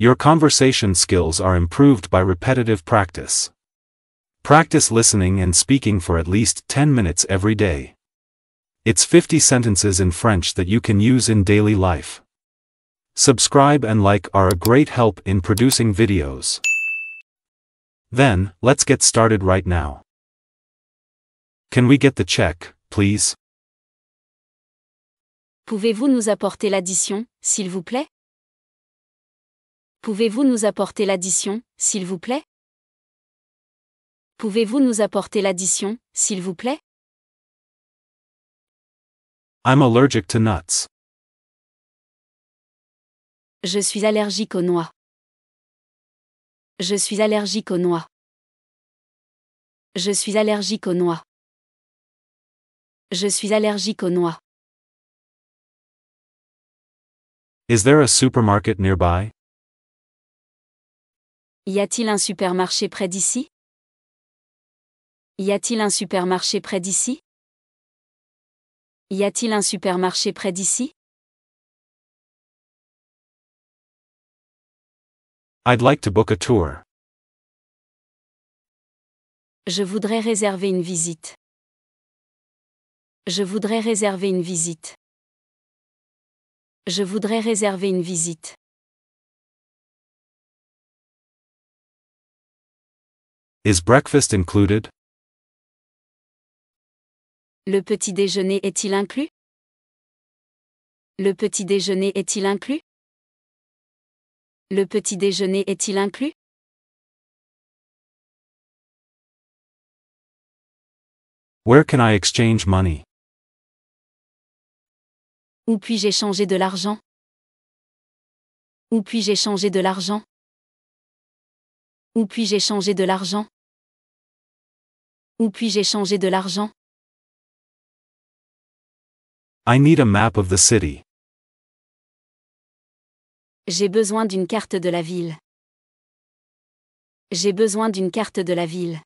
Your conversation skills are improved by repetitive practice. Practice listening and speaking for at least 10 minutes every day. It's 50 sentences in French that you can use in daily life. Subscribe and like are a great help in producing videos. Then, let's get started right now. Can we get the check, please? Pouvez-vous nous apporter l'addition, s'il vous plaît? Pouvez-vous nous apporter l'addition, s'il vous plaît? Pouvez-vous nous apporter l'addition, s'il vous plaît? I'm allergic to nuts. Je suis allergique aux noix. Je suis allergique aux noix. Je suis allergique aux noix. Je suis allergique aux noix. Is there a supermarket nearby? Y a-t-il un supermarché près d'ici? Y a-t-il un supermarché près d'ici? Y a-t-il un supermarché près d'ici? I'd like to book a tour. Je voudrais réserver une visite. Je voudrais réserver une visite. Je voudrais réserver une visite. Is breakfast included? Le petit déjeuner est-il inclus? Le petit déjeuner est-il inclus? Le petit déjeuner est-il inclus? Where can I exchange money? Où puis-je échanger de l'argent? Où puis-je échanger de l'argent? Où puis-je échanger de l'argent? Où puis-je échanger de l'argent? I need a map of the city. J'ai besoin d'une carte de la ville. J'ai besoin d'une carte de la ville.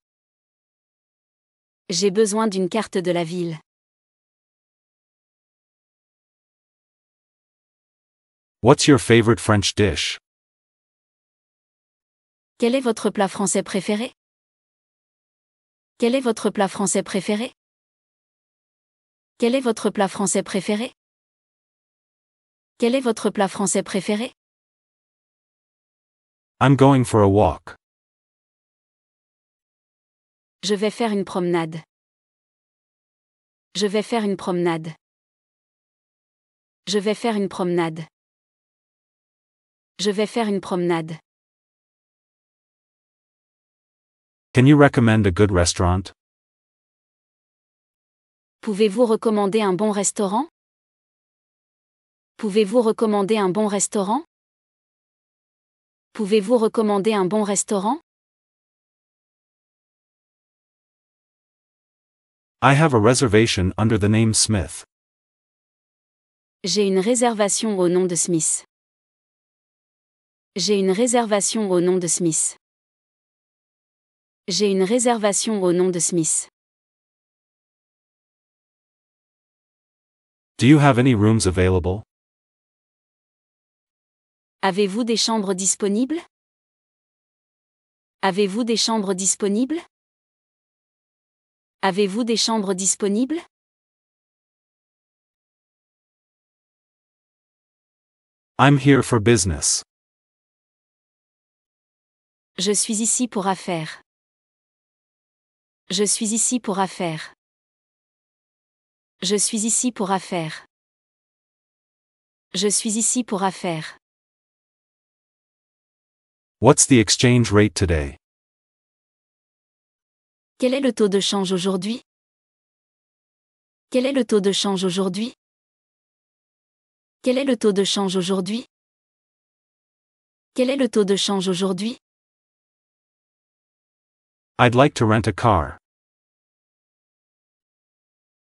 J'ai besoin d'une carte de la ville. What's your favorite French dish? Quel est votre plat français préféré? Quel est votre plat français préféré? Quel est votre plat français préféré? Quel est votre plat français préféré? I'm going for a walk. Je vais faire une promenade. Je vais faire une promenade. Je vais faire une promenade. Je vais faire une promenade. Can you recommend a good restaurant? Pouvez-vous recommander un bon restaurant? Pouvez-vous recommander un bon restaurant? Pouvez-vous recommander un bon restaurant? I have a reservation under the name Smith. J'ai une réservation au nom de Smith. J'ai une réservation au nom de Smith. J'ai une réservation au nom de Smith. Do you have any rooms available? Avez-vous des chambres disponibles? Avez-vous des chambres disponibles? Avez-vous des chambres disponibles? I'm here for business. Je suis ici pour affaires. Je suis ici pour affaires. Je suis ici pour affaires. Je suis ici pour affaires. What's the exchange rate today? Quel est le taux de change aujourd'hui? Quel est le taux de change aujourd'hui? Quel est le taux de change aujourd'hui? Quel est le taux de change aujourd'hui? I'd like to rent a car.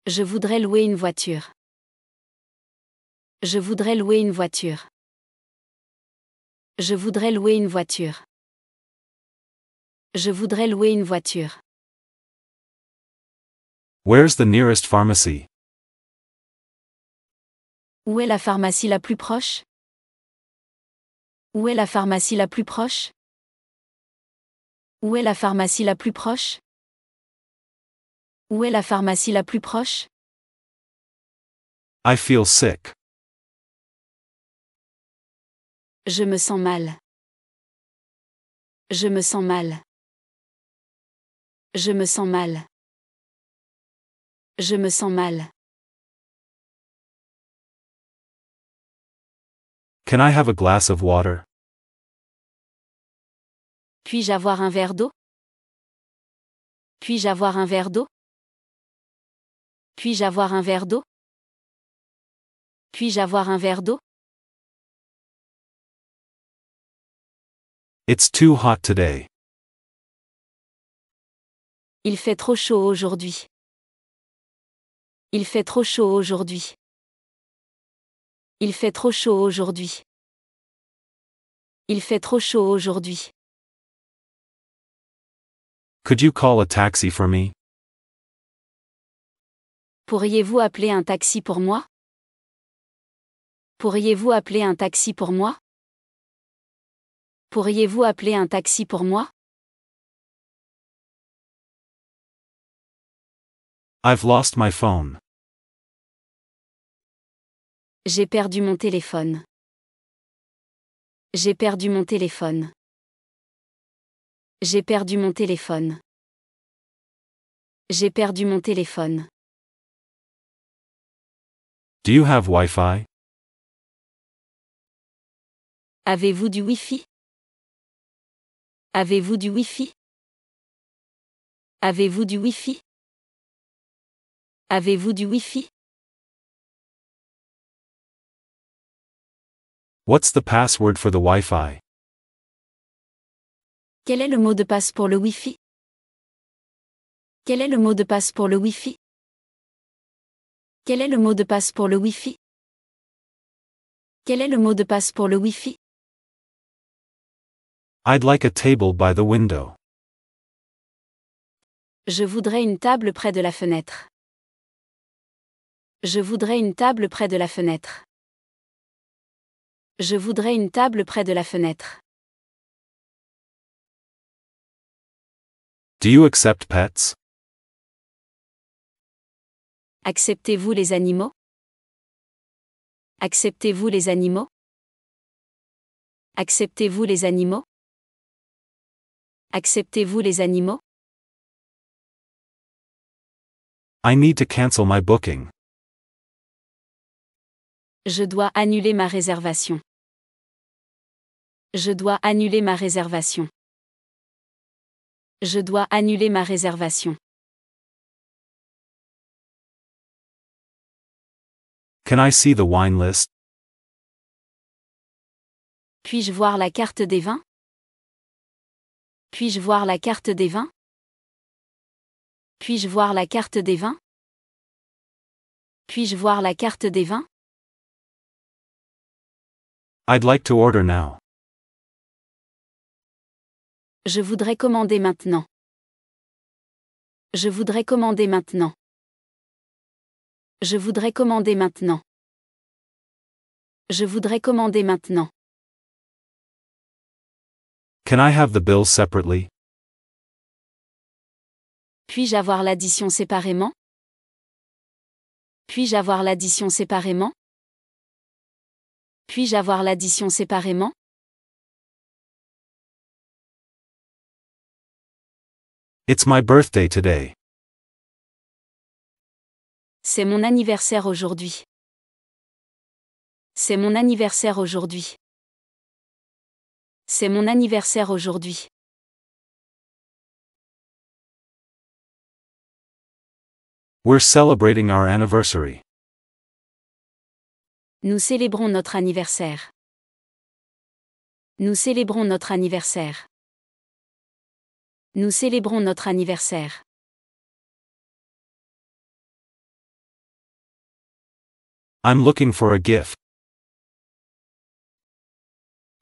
Je voudrais louer une voiture. Je voudrais louer une voiture. Je voudrais louer une voiture. Je voudrais louer une voiture. Where's the nearest pharmacy? Où est la pharmacie la plus proche? Où est la pharmacie la plus proche? Où est la pharmacie la plus proche? Où est la pharmacie la plus proche? I feel sick. Je me sens mal. Je me sens mal. Je me sens mal. Je me sens mal. Can I have a glass of water? Puis-je avoir un verre d'eau? Puis-je avoir un verre d'eau? Puis-je avoir un verre d'eau? Puis-je avoir un verre d'eau? It's too hot today. Il fait trop chaud aujourd'hui. Il fait trop chaud aujourd'hui. Il fait trop chaud aujourd'hui. Il fait trop chaud aujourd'hui. Could you call a taxi for me? Pourriez-vous appeler un taxi pour moi? Pourriez-vous appeler un taxi pour moi? Pourriez-vous appeler un taxi pour moi? I've lost my phone. J'ai perdu mon téléphone. J'ai perdu mon téléphone. J'ai perdu mon téléphone. J'ai perdu mon téléphone. Do you have Wi-Fi? Avez-vous du Wi-Fi? Avez-vous du Wi-Fi? Avez-vous du Wi-Fi? Avez-vous du Wi-Fi? What's the password for the Wi-Fi? Quel est le mot de passe pour le Wi-Fi? Quel est le mot de passe pour le Wi-Fi? Quel est le mot de passe pour le Wi-Fi? Quel est le mot de passe pour le Wi-Fi? I'd like a table by the window. Je voudrais une table près de la fenêtre. Je voudrais une table près de la fenêtre. Je voudrais une table près de la fenêtre. Do you accept pets? Acceptez-vous les animaux? Acceptez-vous les animaux? Acceptez-vous les animaux? Acceptez-vous les animaux? I need to cancel my booking. Je dois annuler ma réservation. Je dois annuler ma réservation. Je dois annuler ma réservation. Can I see the wine list? Puis-je voir la carte des vins? Puis-je voir la carte des vins? Puis-je voir la carte des vins? Puis-je voir la carte des vins? I'd like to order now. Je voudrais commander maintenant. Je voudrais commander maintenant. Je voudrais commander maintenant. Je voudrais commander maintenant. Can I have the bills separately? Puis-je avoir l'addition séparément? Puis-je avoir l'addition séparément? Puis-je avoir l'addition séparément? It's my birthday today. C'est mon anniversaire aujourd'hui. C'est mon anniversaire aujourd'hui. C'est mon anniversaire aujourd'hui. We're celebrating our anniversary. Nous célébrons notre anniversaire. Nous célébrons notre anniversaire. Nous célébrons notre anniversaire. I'm looking for a gift.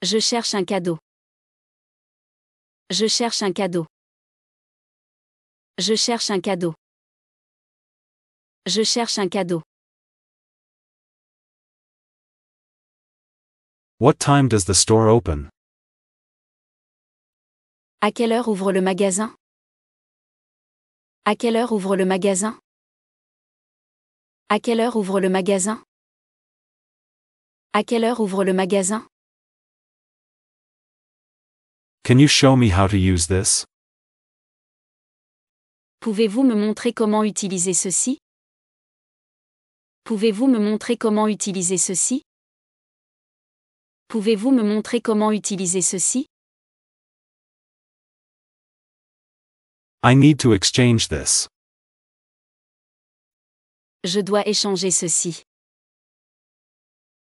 Je cherche un cadeau. Je cherche un cadeau. Je cherche un cadeau. Je cherche un cadeau. What time does the store open? À quelle heure ouvre le magasin? À quelle heure ouvre le magasin? À quelle heure ouvre le magasin? À quelle heure ouvre le magasin? Can you show me how to use this? Pouvez-vous me montrer comment utiliser ceci? Pouvez-vous me montrer comment utiliser ceci? Pouvez-vous me montrer comment utiliser ceci? I need to exchange this. Je dois échanger ceci.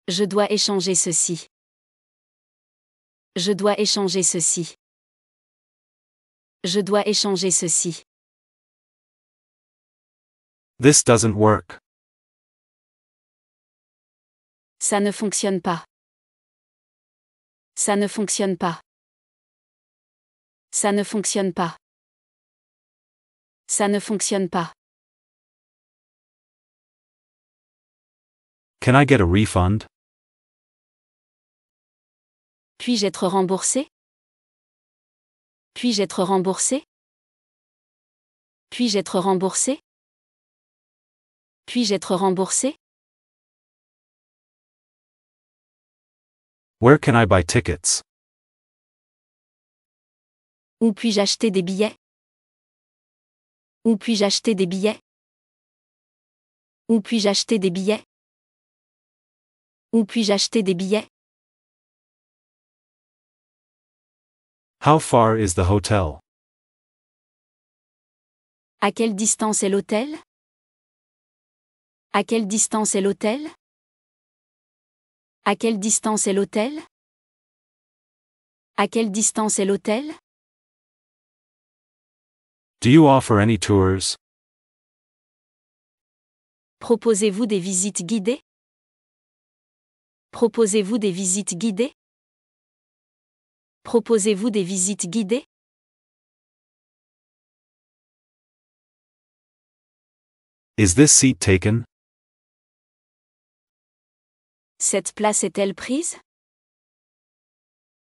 Je dois échanger ceci. Je dois échanger ceci. Je dois échanger ceci. This doesn't work. Ça ne fonctionne pas. Ça ne fonctionne pas. Ça ne fonctionne pas. Ça ne fonctionne pas. Can I get a refund? Puis-je être remboursé? Puis-je être remboursé? Puis-je être remboursé? Puis-je être remboursé? Where can I buy tickets? Où puis-je acheter des billets? Où puis-je acheter des billets? Où puis-je acheter des billets? Où puis-je acheter des billets? How far is the hotel? À quelle distance est l'hôtel? À quelle distance est l'hôtel? À quelle distance est l'hôtel? À quelle distance est l'hôtel? Do you offer any tours? Proposez-vous des visites guidées? Proposez-vous des visites guidées? Proposez-vous des visites guidées? Is this seat taken? Cette place est-elle prise?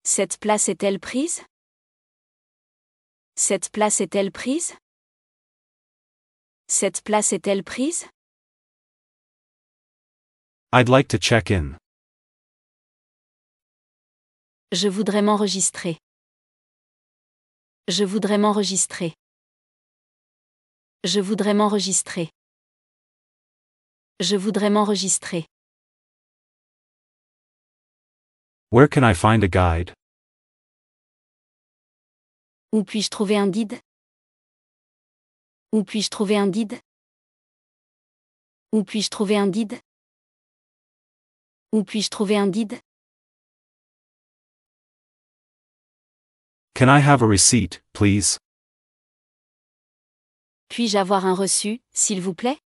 Cette place est-elle prise? Cette place est-elle prise? Cette place est-elle prise? I'd like to check in. Je voudrais m'enregistrer. Je voudrais m'enregistrer. Je voudrais m'enregistrer. Je voudrais m'enregistrer. Where can I find a guide? Où puis-je trouver un guide? Où puis-je trouver un guide? Où puis-je trouver un guide? Où puis-je trouver un guide? Can I have a receipt, please? Puis-je avoir un reçu, s'il vous plaît?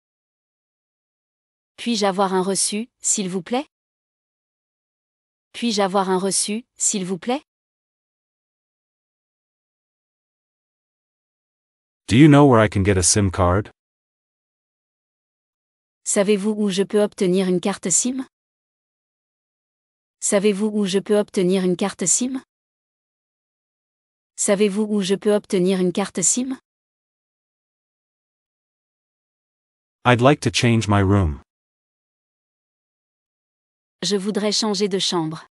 Puis-je avoir un reçu, s'il vous plaît? Puis-je avoir un reçu, s'il vous plaît? Do you know where I can get a SIM card? Savez-vous où je peux obtenir une carte SIM? Savez-vous où je peux obtenir une carte SIM? Savez-vous où je peux obtenir une carte SIM? I'd like to change my room. Je voudrais changer de chambre.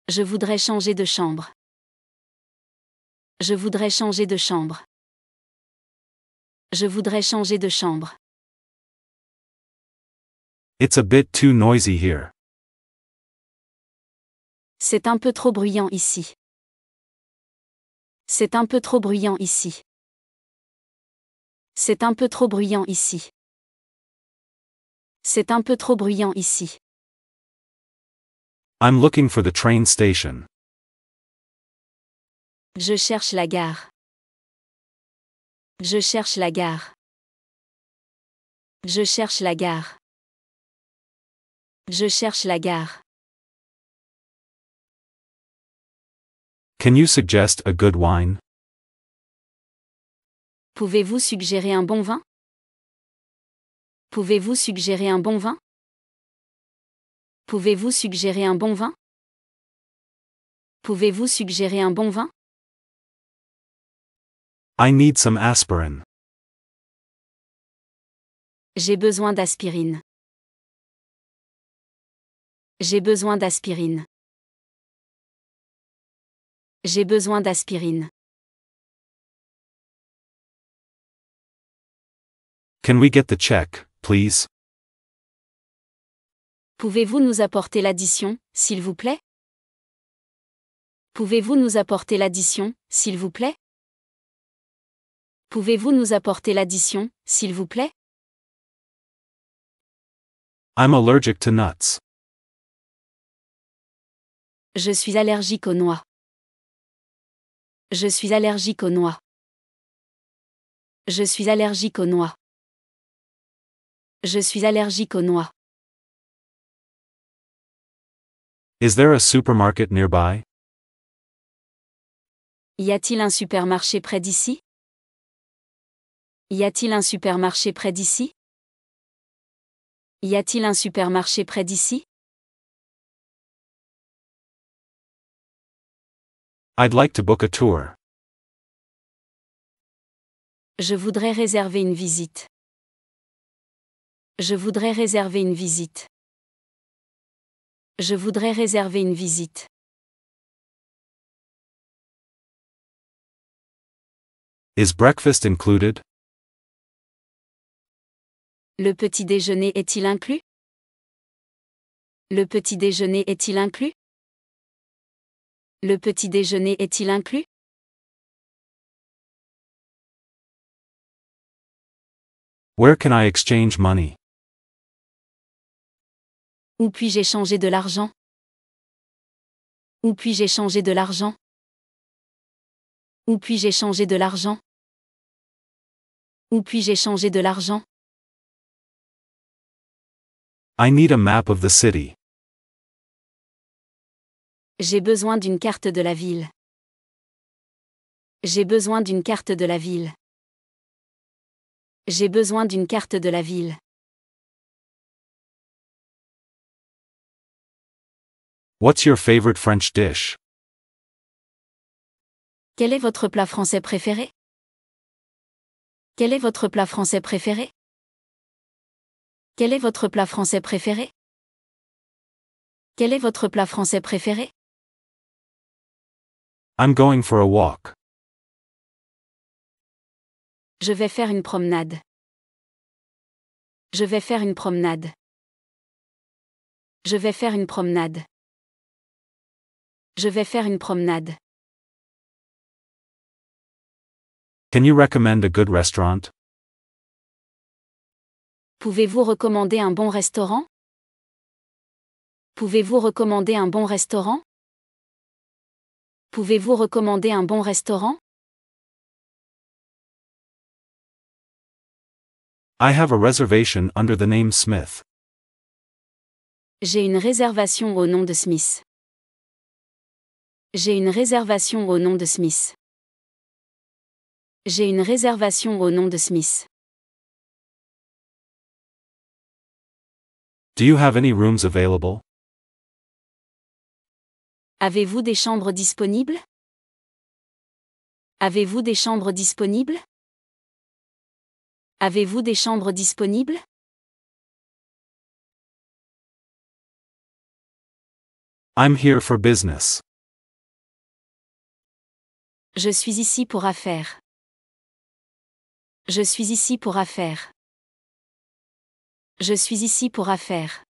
Je voudrais changer de chambre. Je voudrais changer de chambre. Je voudrais changer de chambre. It's a bit too noisy here. C'est un peu trop bruyant ici. C'est un peu trop bruyant ici. C'est un peu trop bruyant ici. C'est un peu trop bruyant ici. I'm looking for the train station. Je cherche la gare. Je cherche la gare. Je cherche la gare. Je cherche la gare. Can you suggest a good wine? Pouvez-vous suggérer un bon vin? Pouvez-vous suggérer un bon vin? Pouvez-vous suggérer un bon vin? Pouvez-vous suggérer un bon vin? I need some aspirin. J'ai besoin d'aspirine. J'ai besoin d'aspirine. J'ai besoin d'aspirine. Can we get the check, please? Pouvez-vous nous apporter l'addition, s'il vous plaît? Pouvez-vous nous apporter l'addition, s'il vous plaît? Pouvez-vous nous apporter l'addition, s'il vous plaît? I'm allergic to nuts. Je suis allergique aux noix. Je suis allergique aux noix. Je suis allergique aux noix. Je suis allergique aux noix. Is there a supermarket nearby? Y a-t-il un supermarché près d'ici? Y a-t-il un supermarché près d'ici? Y a-t-il un supermarché près d'ici? I'd like to book a tour. Je voudrais réserver une visite. Je voudrais réserver une visite. Je voudrais réserver une visite. Is breakfast included? Le petit déjeuner est-il inclus? Le petit déjeuner est-il inclus? Le petit déjeuner est-il inclus? Where can I exchange money? Où puis-je échanger de l'argent? Où puis-je échanger de l'argent? Où puis-je échanger de l'argent? Où puis-je échanger de l'argent? I need a map of the city. J'ai besoin d'une carte de la ville. J'ai besoin d'une carte de la ville. J'ai besoin d'une carte de la ville. What's your favorite French dish? Quel est votre plat français préféré? Quel est votre plat français préféré? Quel est votre plat français préféré? Quel est votre plat français préféré? I'm going for a walk. Je vais faire une promenade. Je vais faire une promenade. Je vais faire une promenade. Je vais faire une promenade. Can you recommend a good restaurant? Pouvez-vous recommander un bon restaurant? Pouvez-vous recommander un bon restaurant? Pouvez-vous recommander un bon restaurant? I have a reservation under the name Smith. J'ai une réservation au nom de Smith. J'ai une réservation au nom de Smith. J'ai une réservation au nom de Smith. Do you have any rooms available? Avez-vous des chambres disponibles? Avez-vous des chambres disponibles? Avez-vous des chambres disponibles? I'm here for business. Je suis ici pour affaires. Je suis ici pour affaires. Je suis ici pour affaires.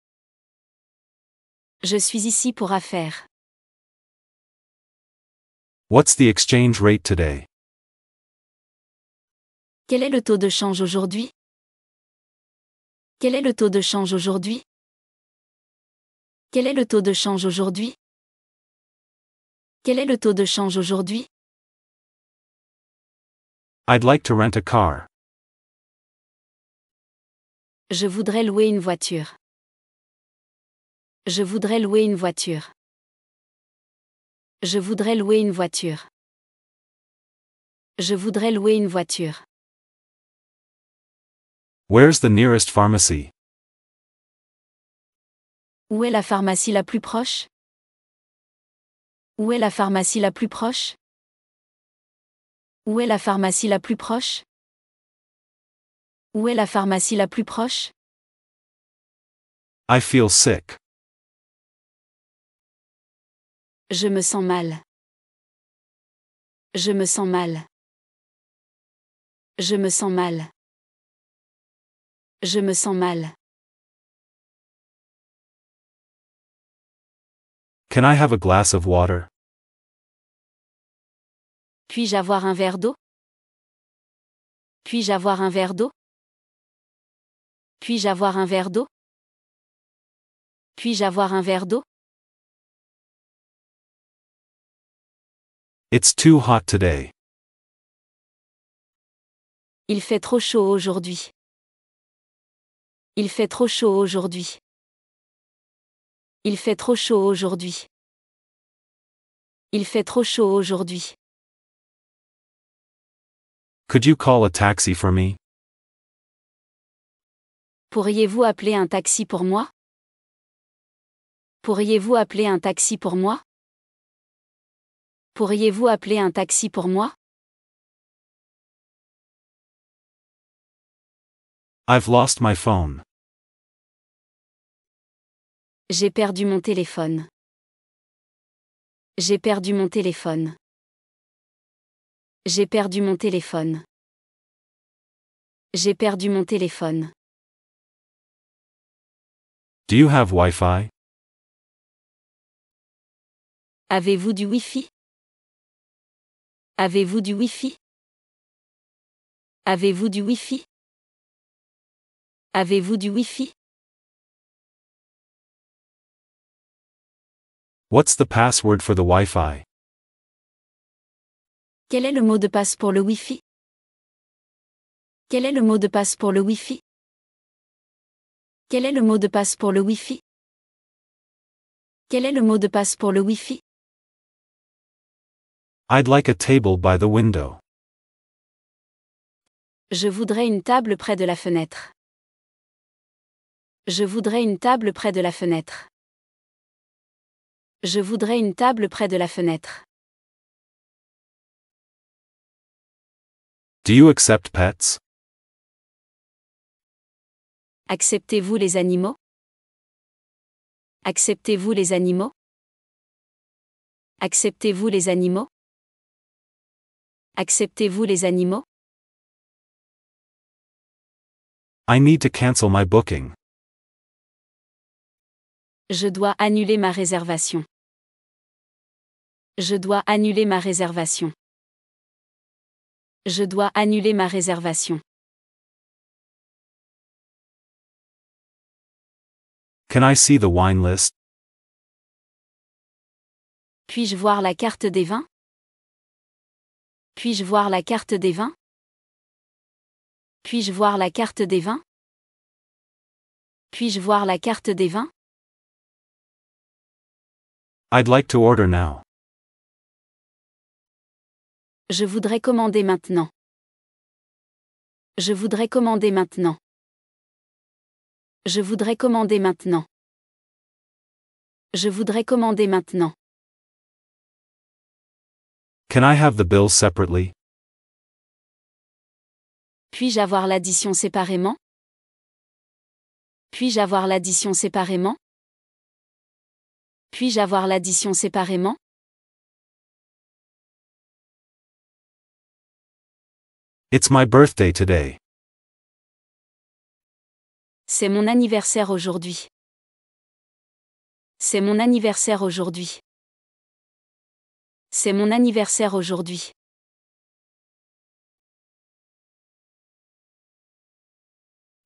Je suis ici pour affaires. What's the exchange rate today? Quel est le taux de change aujourd'hui? Quel est le taux de change aujourd'hui? Quel est le taux de change aujourd'hui? Quel est le taux de change aujourd'hui? I'd like to rent a car. Je voudrais louer une voiture. Je voudrais louer une voiture. Je voudrais louer une voiture. Je voudrais louer une voiture. Where's the nearest pharmacy? Où est la pharmacie la plus proche? Où est la pharmacie la plus proche? Où est la pharmacie la plus proche? Où est la pharmacie la plus proche? I feel sick. Je me sens mal. Je me sens mal. Je me sens mal. Je me sens mal. Can I have a glass of water? Puis-je avoir un verre d'eau? Puis-je avoir un verre d'eau? Puis-je avoir un verre d'eau? Puis-je avoir un verre d'eau? It's too hot today. Il fait trop chaud aujourd'hui. Il fait trop chaud aujourd'hui. Il fait trop chaud aujourd'hui. Il fait trop chaud aujourd'hui. Could you call a taxi for me? Pourriez-vous appeler un taxi pour moi? Pourriez-vous appeler un taxi pour moi? Pourriez-vous appeler un taxi pour moi? I've lost my phone. J'ai perdu mon téléphone. J'ai perdu mon téléphone. J'ai perdu mon téléphone. J'ai perdu mon téléphone. Do you have Wi-Fi? Avez-vous du Wi-Fi? Avez-vous du Wi-Fi? Avez-vous du Wi-Fi? Avez-vous du Wi-Fi? What's the password for the Wi-Fi? Quel est le mot de passe pour le Wi-Fi? Quel est le mot de passe pour le Wi-Fi? Quel est le mot de passe pour le Wi-Fi? Quel est le mot de passe pour le Wi-Fi? I'd like a table by the window. Je voudrais une table près de la fenêtre. Je voudrais une table près de la fenêtre. Je voudrais une table près de la fenêtre. Do you accept pets? Acceptez-vous les animaux? Acceptez-vous les animaux? Acceptez-vous les animaux? Acceptez-vous les animaux? I need to cancel my booking. Je dois annuler ma réservation. Je dois annuler ma réservation. Je dois annuler ma réservation. Can I see the wine list? Puis-je voir la carte des vins? Puis-je voir la carte des vins? Puis-je voir la carte des vins? Puis-je voir la carte des vins? I'd like to order now. Je voudrais commander maintenant. Je voudrais commander maintenant. Je voudrais commander maintenant. Je voudrais commander maintenant. Can I have the bills separately? Puis-je avoir l'addition séparément? Puis-je avoir l'addition séparément? Puis-je avoir l'addition séparément? It's my birthday today. C'est mon anniversaire aujourd'hui. C'est mon anniversaire aujourd'hui. C'est mon anniversaire aujourd'hui.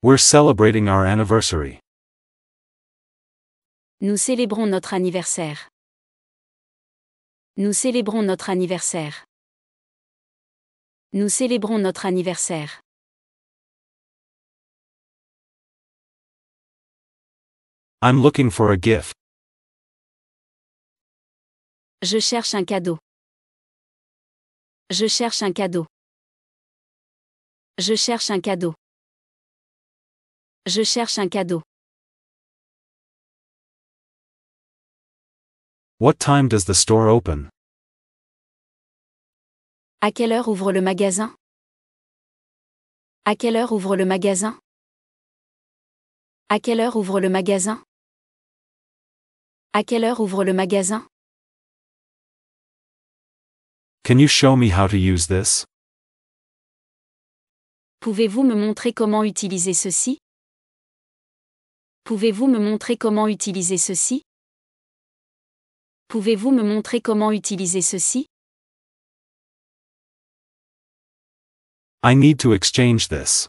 We're celebrating our anniversary. Nous célébrons notre anniversaire. Nous célébrons notre anniversaire. Nous célébrons notre anniversaire. I'm looking for a gift. Je cherche un cadeau. Je cherche un cadeau. Je cherche un cadeau. Je cherche un cadeau. What time does the store open? À quelle heure ouvre le magasin? À quelle heure ouvre le magasin? À quelle heure ouvre le magasin? À quelle heure ouvre le magasin? Can you show me how to use this? Pouvez-vous me montrer comment utiliser ceci? Pouvez-vous me montrer comment utiliser ceci? Pouvez-vous me montrer comment utiliser ceci? I need to exchange this.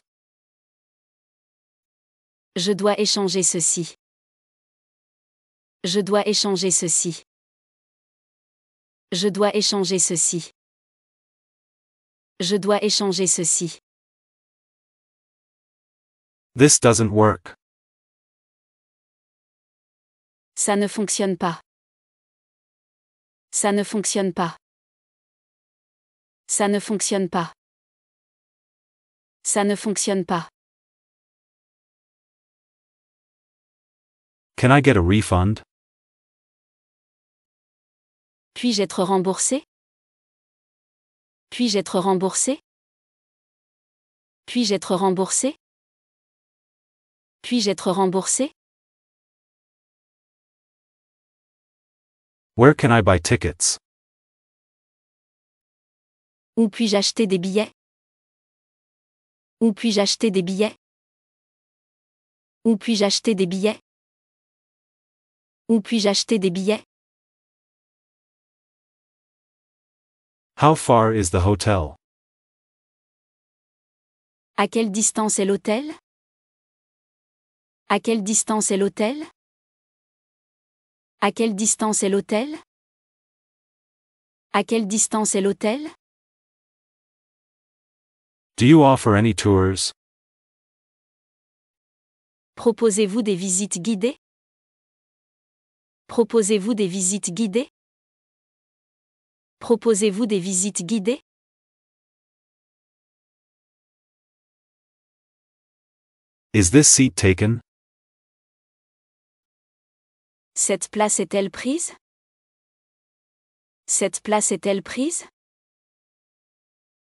Je dois échanger ceci. Je dois échanger ceci. Je dois échanger ceci. Je dois échanger ceci. This doesn't work. Ça ne fonctionne pas. Ça ne fonctionne pas. Ça ne fonctionne pas. Ça ne fonctionne pas. Can I get a refund? Puis-je être remboursé? Puis-je être remboursé? Puis-je être remboursé? Puis-je être remboursé? Where can I buy tickets? Où puis-je acheter des billets? Où puis-je acheter des billets? Où puis-je acheter des billets? Où puis-je acheter des billets? How far is the hotel? À quelle distance est l'hôtel? À quelle distance est l'hôtel? À quelle distance est l'hôtel? À quelle distance est l'hôtel? Do you offer any tours? Proposez-vous des visites guidées? Proposez-vous des visites guidées? Proposez-vous des visites guidées? Is this seat taken? Cette place est-elle prise? Cette place est-elle prise?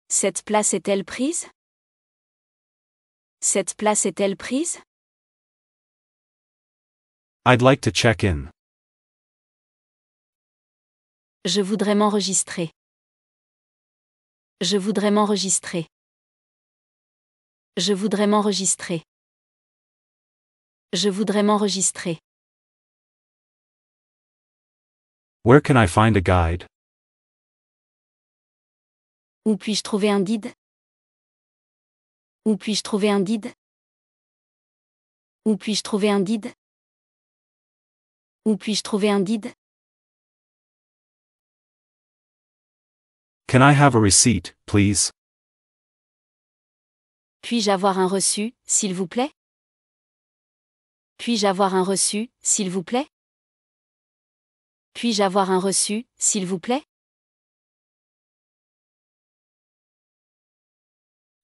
Cette place est-elle prise? Cette place est-elle prise? I'd like to check in. Je voudrais m'enregistrer. Je voudrais m'enregistrer. Je voudrais m'enregistrer. Je voudrais m'enregistrer. Where can I find a guide? Où puis-je trouver un guide? Où puis-je trouver un guide? Où puis-je trouver un guide? Où puis-je trouver un guide? Can I have a receipt, please? Puis-je avoir un reçu, s'il vous plaît? Puis-je avoir un reçu, s'il vous plaît? Puis-je avoir un reçu, s'il vous plaît?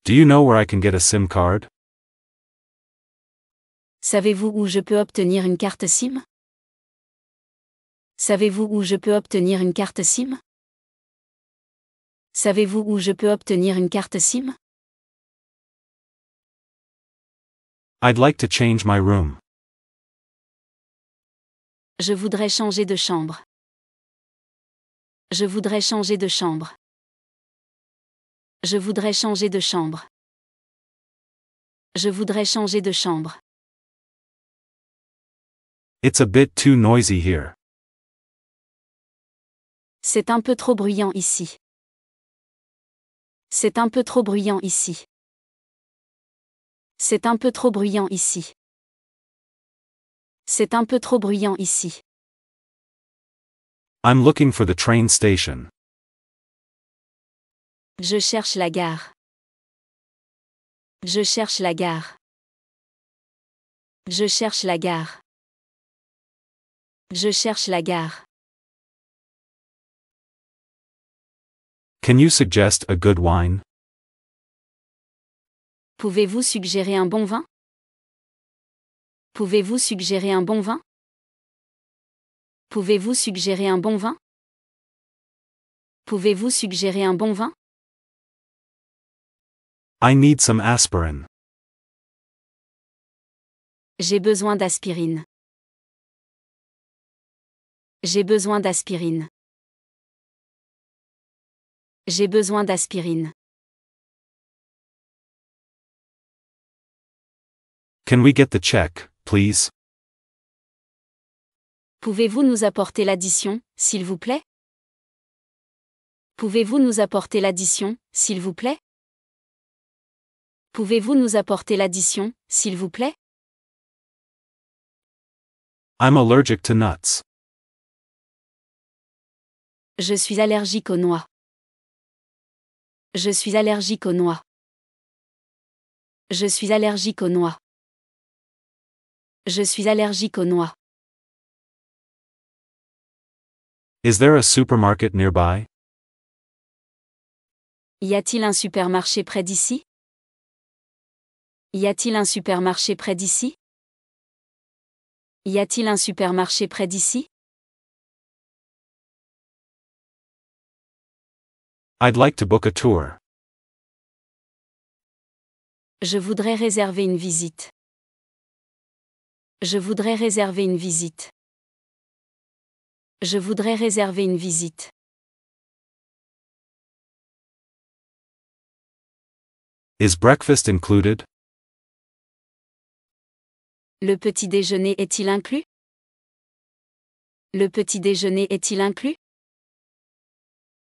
Do you know where I can get a SIM card? Savez-vous où je peux obtenir une carte SIM? Savez-vous où je peux obtenir une carte SIM? Savez-vous où je peux obtenir une carte SIM? I'd like to change my room. Je voudrais changer de chambre. Je voudrais changer de chambre. Je voudrais changer de chambre. Je voudrais changer de chambre. It's a bit too noisy here. C'est un peu trop bruyant ici. C'est un peu trop bruyant ici. C'est un peu trop bruyant ici. C'est un peu trop bruyant ici. I'm looking for the train station. Je cherche la gare. Je cherche la gare. Je cherche la gare. Je cherche la gare. Can you suggest a good wine? Pouvez-vous suggérer un bon vin? Pouvez-vous suggérer un bon vin? Pouvez-vous suggérer un bon vin? Pouvez-vous suggérer un bon vin? I need some aspirin. J'ai besoin d'aspirine. J'ai besoin d'aspirine. J'ai besoin d'aspirine. Can we get the check, please? Pouvez-vous nous apporter l'addition, s'il vous plaît? Pouvez-vous nous apporter l'addition, s'il vous plaît? Pouvez-vous nous apporter l'addition, s'il vous plaît? I'm allergic to nuts. Je suis allergique aux noix. Je suis allergique aux noix. Je suis allergique aux noix. Je suis allergique aux noix. Is there a supermarket nearby? Y a-t-il un supermarché près d'ici? Y a-t-il un supermarché près d'ici? Y a-t-il un supermarché près d'ici? I'd like to book a tour. Je voudrais réserver une visite. Je voudrais réserver une visite. Je voudrais réserver une visite. Is breakfast included? Le petit déjeuner est-il inclus? Le petit déjeuner est-il inclus?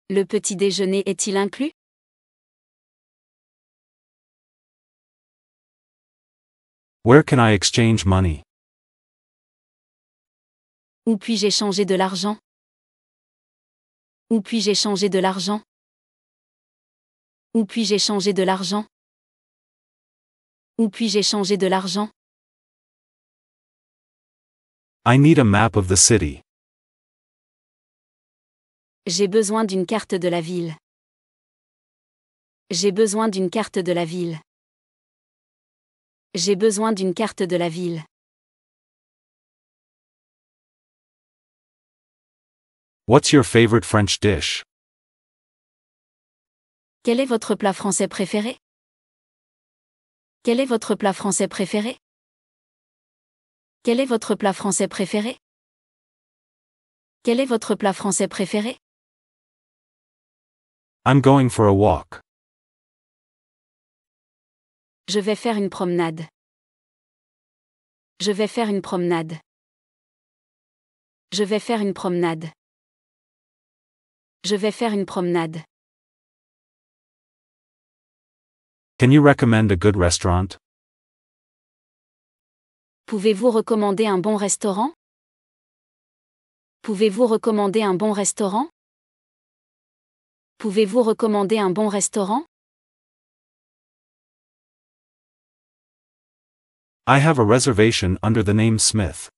Le petit déjeuner est-il inclus? Where can I exchange money? Où puis-je échanger de l'argent? Où puis-je échanger de l'argent? Où puis-je échanger de l'argent? Où puis-je échanger de l'argent? I need a map of the city. J'ai besoin d'une carte de la ville. J'ai besoin d'une carte de la ville. J'ai besoin d'une carte de la ville. What's your favorite French dish? Quel est votre plat français préféré? Quel est votre plat français préféré? Quel est votre plat français préféré? Quel est votre plat français préféré? I'm going for a walk. Je vais faire une promenade. Je vais faire une promenade. Je vais faire une promenade. Je vais faire une promenade. Can you recommend a good restaurant? Pouvez-vous recommander un bon restaurant? Pouvez-vous recommander un bon restaurant? Pouvez-vous recommander un bon restaurant? I have a reservation under the name Smith.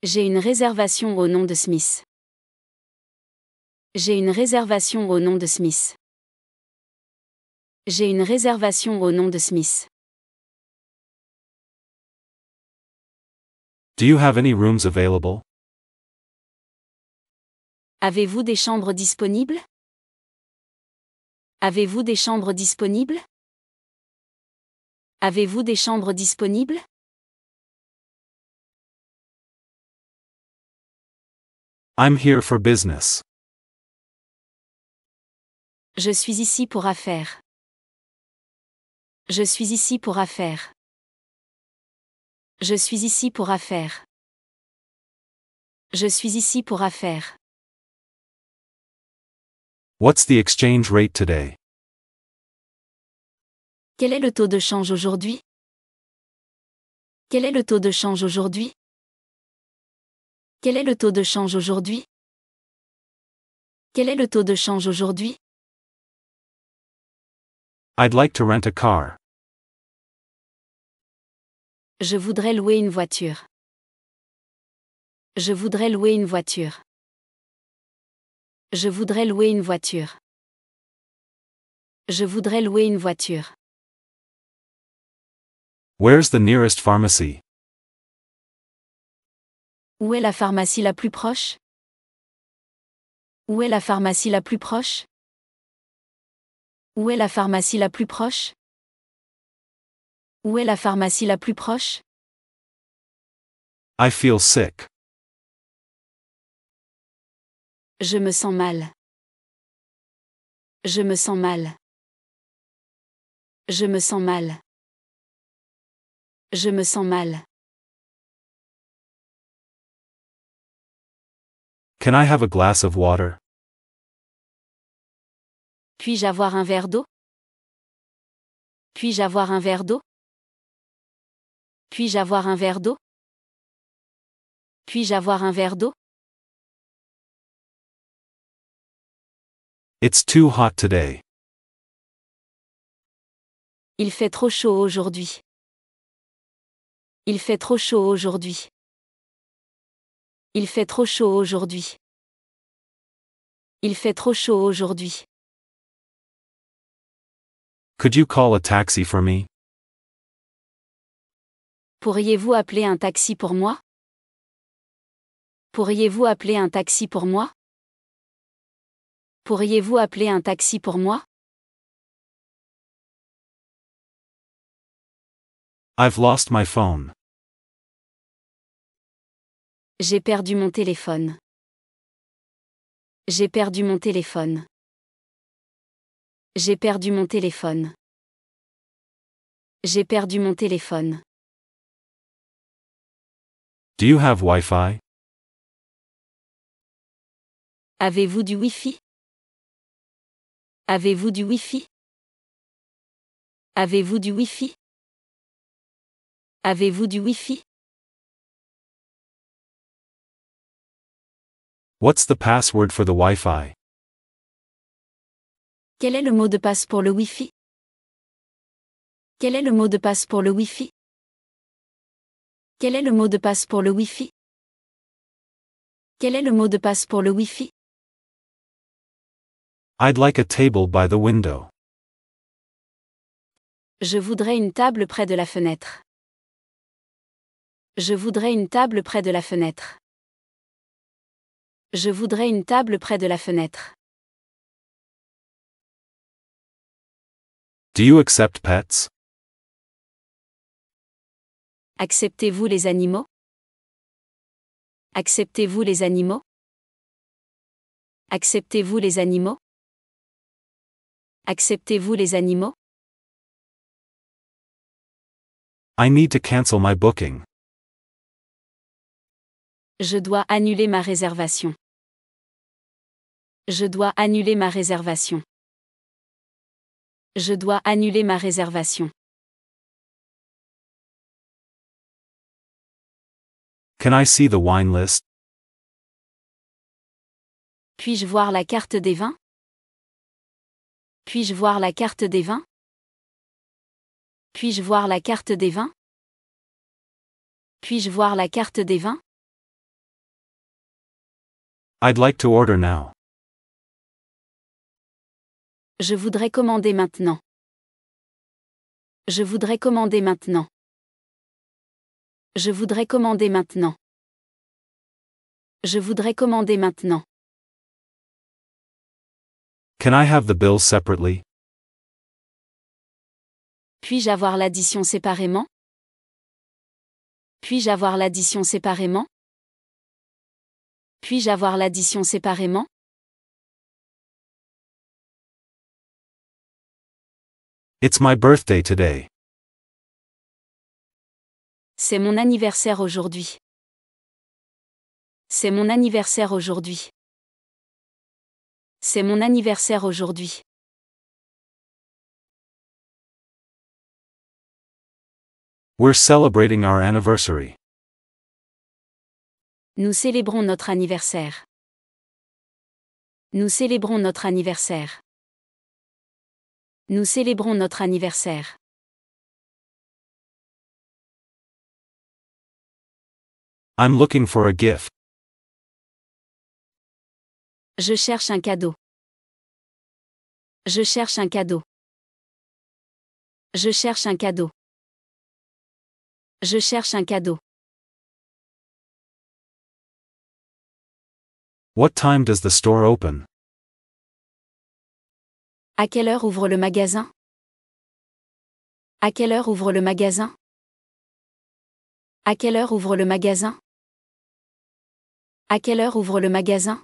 J'ai une réservation au nom de Smith. J'ai une réservation au nom de Smith. J'ai une réservation au nom de Smith. Do you have any rooms available? Avez-vous des chambres disponibles? Avez-vous des chambres disponibles? Avez-vous des chambres disponibles? I'm here for business. Je suis ici pour affaires. Je suis ici pour affaires. Je suis ici pour affaires. Je suis ici pour affaires. What's the exchange rate today? Quel est le taux de change aujourd'hui? Quel est le taux de change aujourd'hui? Quel est le taux de change aujourd'hui? Quel est le taux de change aujourd'hui? I'd like to rent a car. Je voudrais louer une voiture. Je voudrais louer une voiture. Je voudrais louer une voiture. Je voudrais louer une voiture. Where's the nearest pharmacy? Où est la pharmacie la plus proche? Où est la pharmacie la plus proche? Où est la pharmacie la plus proche? Où est la pharmacie la plus proche? I feel sick. Je me sens mal. Je me sens mal. Je me sens mal. Je me sens mal. Can I have a glass of water? Puis-je avoir un verre d'eau? Puis-je avoir un verre d'eau? Puis-je avoir un verre d'eau? Puis-je avoir un verre d'eau? It's too hot today. Il fait trop chaud aujourd'hui. Il fait trop chaud aujourd'hui. Il fait trop chaud aujourd'hui. Il fait trop chaud aujourd'hui. Could you call a taxi for me? Pourriez-vous appeler un taxi pour moi? Pourriez-vous appeler un taxi pour moi? Pourriez-vous appeler un taxi pour moi? I've lost my phone. J'ai perdu mon téléphone. J'ai perdu mon téléphone. J'ai perdu mon téléphone. J'ai perdu mon téléphone. Do you have Wi-Fi? Avez-vous du Wi-Fi? Avez-vous du Wi-Fi? Avez-vous du Wi-Fi? Avez-vous du Wi-Fi? What's the password for the Wi-Fi? Quel est le mot de passe pour le Wi-Fi? Quel est le mot de passe pour le Wi-Fi? Quel est le mot de passe pour le Wi-Fi? Quel est le mot de passe pour le Wi-Fi? I'd like a table by the window. Je voudrais une table près de la fenêtre. Je voudrais une table près de la fenêtre. Je voudrais une table près de la fenêtre. Do you accept pets? Acceptez-vous les animaux? Acceptez-vous les animaux? Acceptez-vous les animaux? Acceptez-vous les animaux? I need to cancel my booking. Je dois annuler ma réservation. Je dois annuler ma réservation. Je dois annuler ma réservation. Can I see the wine list? Puis-je voir la carte des vins? Puis-je voir la carte des vins? Puis-je voir la carte des vins? Puis-je voir la carte des vins? I'd like to order now. Je voudrais commander maintenant. Je voudrais commander maintenant. Je voudrais commander maintenant. Je voudrais commander maintenant. Can I have the bills separately? Puis-je avoir l'addition séparément? Puis-je avoir l'addition séparément? Puis-je avoir l'addition séparément? It's my birthday today. C'est mon anniversaire aujourd'hui. C'est mon anniversaire aujourd'hui. C'est mon anniversaire aujourd'hui. We're celebrating our anniversary. Nous célébrons notre anniversaire. Nous célébrons notre anniversaire. Nous célébrons notre anniversaire. I'm looking for a gift. Je cherche un cadeau. Je cherche un cadeau. Je cherche un cadeau. Je cherche un cadeau. What time does the store open? À quelle heure ouvre le magasin? À quelle heure ouvre le magasin? À quelle heure ouvre le magasin? À quelle heure ouvre le magasin?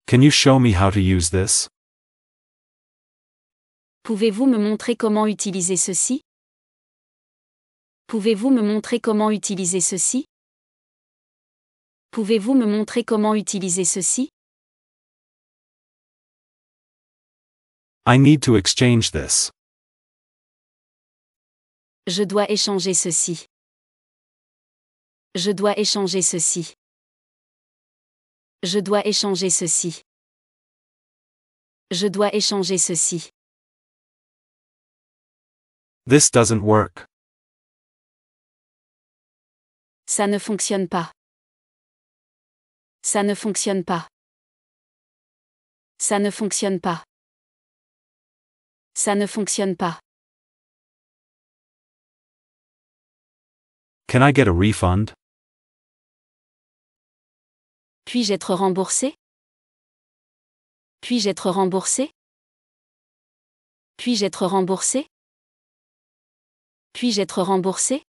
Can you show me how to use this? Pouvez-vous me montrer comment utiliser ceci? Pouvez-vous me montrer comment utiliser ceci? Pouvez-vous me montrer comment utiliser ceci? I need to exchange this. Je dois échanger ceci. Je dois échanger ceci. Je dois échanger ceci. Je dois échanger ceci. This doesn't work. Ça ne fonctionne pas. Ça ne fonctionne pas. Ça ne fonctionne pas. Ça ne fonctionne pas. Can I get a refund? Puis-je être remboursé? Puis-je être remboursé? Puis-je être remboursé? Puis-je être remboursé?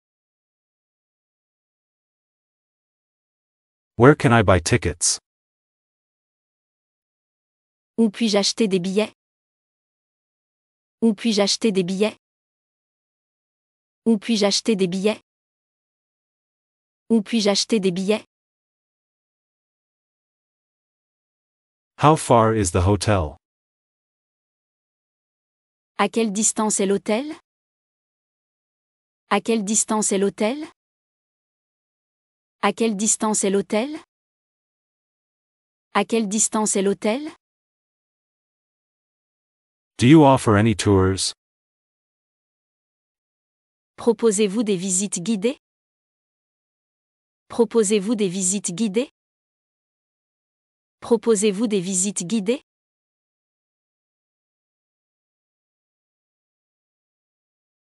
Where can I buy tickets? Où puis-je acheter des billets? Où puis-je acheter des billets? Où puis-je acheter des billets? Où puis-je acheter des billets? How far is the hotel? À quelle distance est l'hôtel? À quelle distance est l'hôtel? À quelle distance est l'hôtel? À quelle distance est l'hôtel? Do you offer any tours? Proposez-vous des visites guidées? Proposez-vous des visites guidées? Proposez-vous des visites guidées?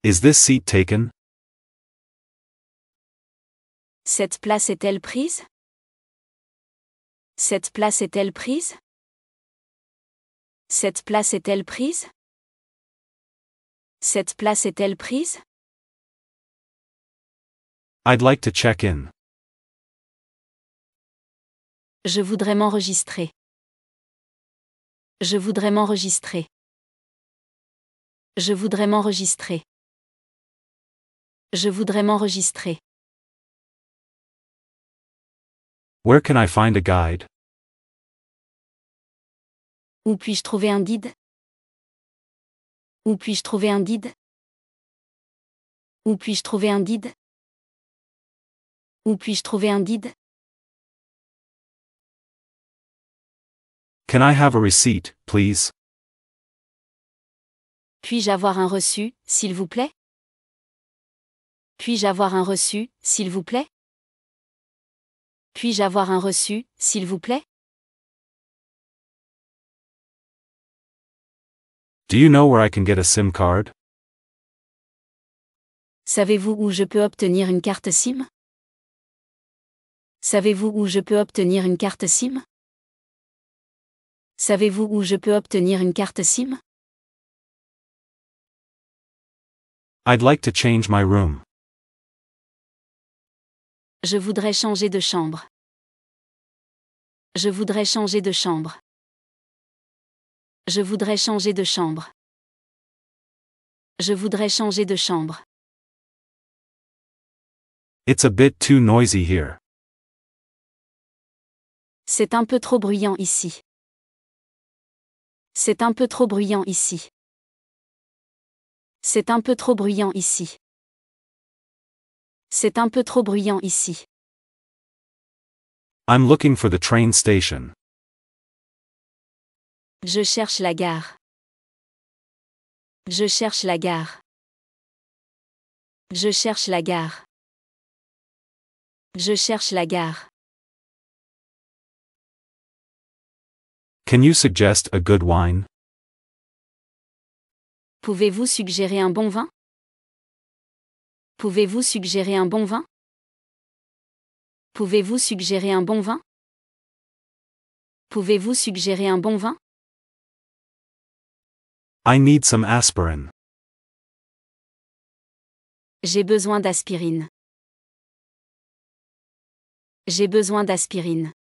Is this seat taken? Cette place est-elle prise? Cette place est-elle prise? Cette place est-elle prise? Cette place est-elle prise? I'd like to check in. Je voudrais m'enregistrer. Je voudrais m'enregistrer. Je voudrais m'enregistrer. Je voudrais m'enregistrer. Where can I find a guide? Où puis-je trouver un guide? Où puis-je trouver un guide? Où puis-je trouver un guide? Où puis-je trouver un guide? Can I have a receipt, please? Puis-je avoir un reçu, s'il vous plaît? Puis-je avoir un reçu, s'il vous plaît? Puis-je avoir un reçu, s'il vous plaît? Do you know where I can get a SIM card? Savez-vous où je peux obtenir une carte SIM? Savez-vous où je peux obtenir une carte SIM? Savez-vous où je peux obtenir une carte SIM? I'd like to change my room. Je voudrais changer de chambre. Je voudrais changer de chambre. Je voudrais changer de chambre. Je voudrais changer de chambre. It's a bit too noisy here. C'est un peu trop bruyant ici. C'est un peu trop bruyant ici. C'est un peu trop bruyant ici. C'est un peu trop bruyant ici. I'm looking for the train station. Je cherche la gare. Je cherche la gare. Je cherche la gare. Je cherche la gare. Can you suggest a good wine? Pouvez-vous suggérer un bon vin? Pouvez-vous suggérer un bon vin? Pouvez-vous suggérer un bon vin? Pouvez-vous suggérer un bon vin? I need some aspirin. J'ai besoin d'aspirine. J'ai besoin d'aspirine.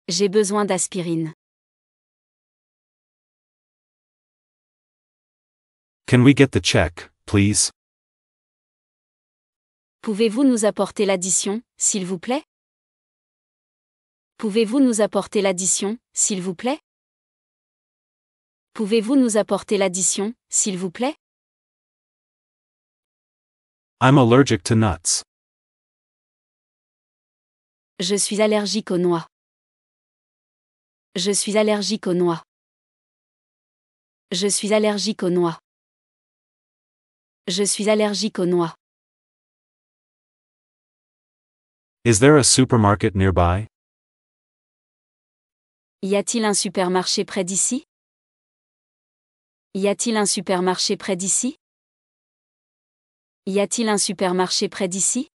J'ai besoin d'aspirine. Can we get the check, please? Pouvez-vous nous apporter l'addition, s'il vous plaît? Pouvez-vous nous apporter l'addition, s'il vous plaît? Pouvez-vous nous apporter l'addition, s'il vous plaît? I'm allergic to nuts. Je suis allergique aux noix. Je suis allergique aux noix. Je suis allergique aux noix. Je suis allergique aux noix. Is there a supermarket nearby? Y a-t-il un supermarché près d'ici? Y a-t-il un supermarché près d'ici? Y a-t-il un supermarché près d'ici?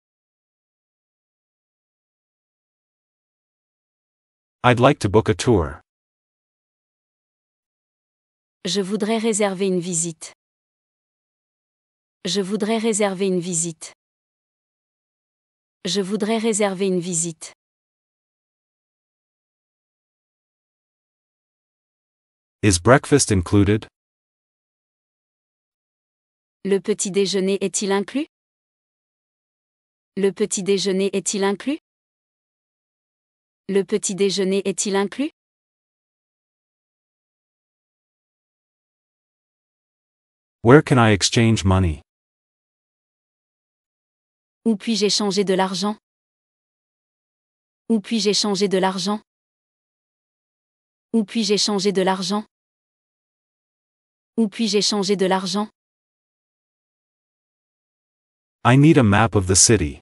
I'd like to book a tour. Je voudrais réserver une visite. Je voudrais réserver une visite. Je voudrais réserver une visite. Is breakfast included? Le petit déjeuner est-il inclus? Le petit déjeuner est-il inclus? Le petit déjeuner est-il inclus? Where can I exchange money? Où puis-je échanger de l'argent? Où puis-je échanger de l'argent? Où puis-je échanger de l'argent? Où puis-je échanger de l'argent? I need a map of the city.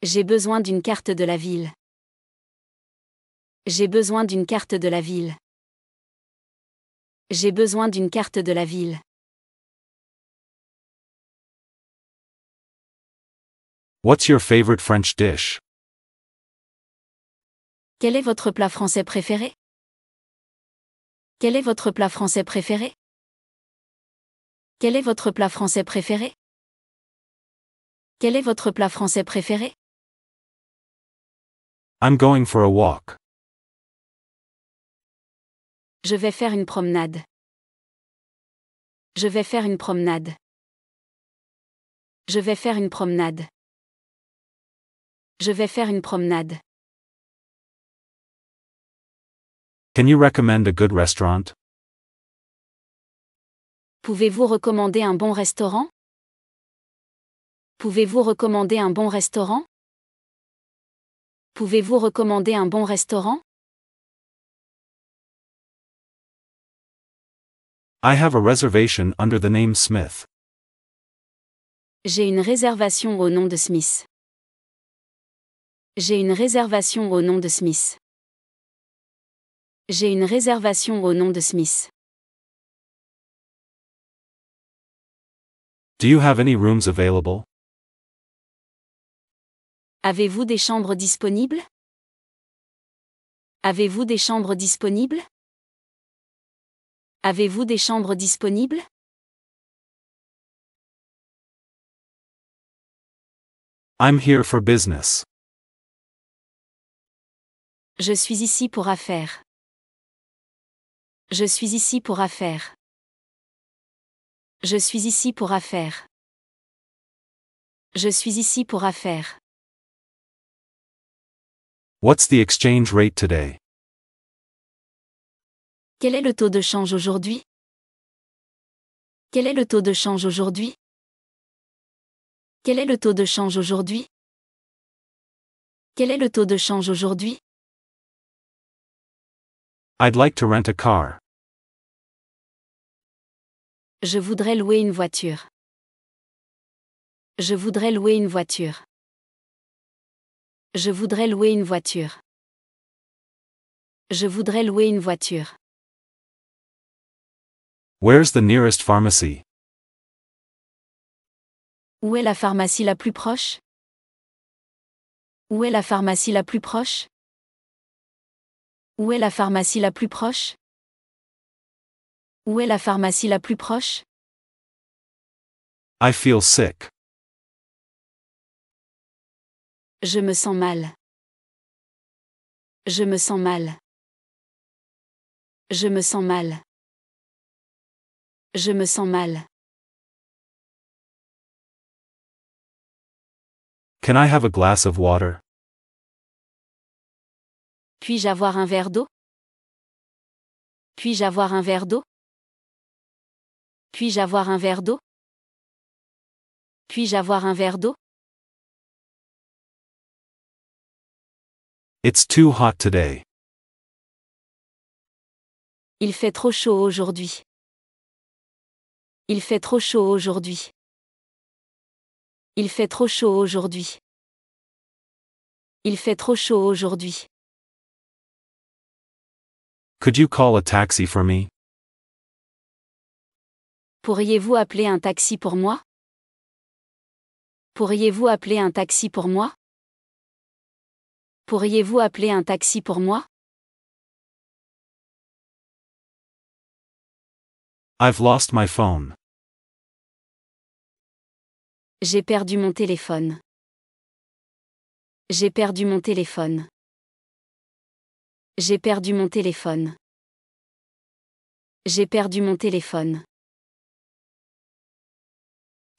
J'ai besoin d'une carte de la ville. J'ai besoin d'une carte de la ville. J'ai besoin d'une carte de la ville. What's your favorite French dish? Quel est votre plat français préféré? Quel est votre plat français préféré? Quel est votre plat français préféré? Quel est votre plat français préféré? I'm going for a walk. Je vais faire une promenade. Je vais faire une promenade. Je vais faire une promenade. Je vais faire une promenade. Can you recommend a good restaurant? Pouvez-vous recommander un bon restaurant? Pouvez-vous recommander un bon restaurant? Pouvez-vous recommander un bon restaurant? I have a reservation under the name Smith. J'ai une réservation au nom de Smith. J'ai une réservation au nom de Smith. J'ai une réservation au nom de Smith. Do you have any rooms available? Avez-vous des chambres disponibles? Avez-vous des chambres disponibles? Avez-vous des chambres disponibles? I'm here for business. Je suis ici pour affaires. Je suis ici pour affaires. Je suis ici pour affaires. Je suis ici pour affaires. What's the exchange rate today? Quel est le taux de change aujourd'hui? Quel est le taux de change aujourd'hui? Quel est le taux de change aujourd'hui? Quel est le taux de change aujourd'hui? I'd like to rent a car. Je voudrais louer une voiture. Je voudrais louer une voiture. Je voudrais louer une voiture. Je voudrais louer une voiture. Where's the nearest pharmacy? Où est la pharmacie la plus proche? Où est la pharmacie la plus proche? Où est la pharmacie la plus proche? Où est la pharmacie la plus proche? I feel sick. Je me sens mal. Je me sens mal. Je me sens mal. Je me sens mal. Can I have a glass of water? Puis-je avoir un verre d'eau? Puis-je avoir un verre d'eau? Puis-je avoir un verre d'eau? Puis-je avoir un verre d'eau? It's too hot today. Il fait trop chaud aujourd'hui. Il fait trop chaud aujourd'hui. Il fait trop chaud aujourd'hui. Il fait trop chaud aujourd'hui. Could you call a taxi for me? Pourriez-vous appeler un taxi pour moi? Pourriez-vous appeler un taxi pour moi? Pourriez-vous appeler un taxi pour moi? I've lost my phone. J'ai perdu mon téléphone. J'ai perdu mon téléphone. J'ai perdu mon téléphone. J'ai perdu mon téléphone.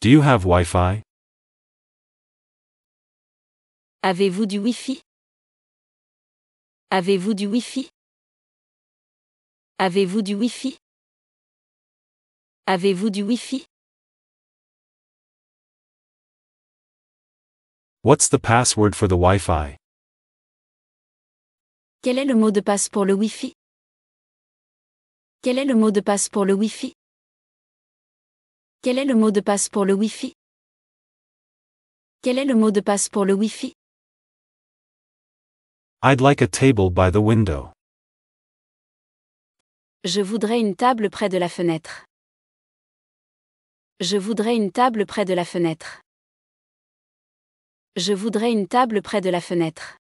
Do you have Wi-Fi? Avez-vous du Wi-Fi? Avez-vous du Wi-Fi? Avez-vous du Wi-Fi? Avez-vous du Wi-Fi? What's the password for the Wi-Fi? Quel est le mot de passe pour le Wi-Fi? Quel est le mot de passe pour le Wi-Fi? Quel est le mot de passe pour le Wi-Fi? Quel est le mot de passe pour le Wi-Fi? I'd like a table by the window. Je voudrais une table près de la fenêtre. Je voudrais une table près de la fenêtre. Je voudrais une table près de la fenêtre.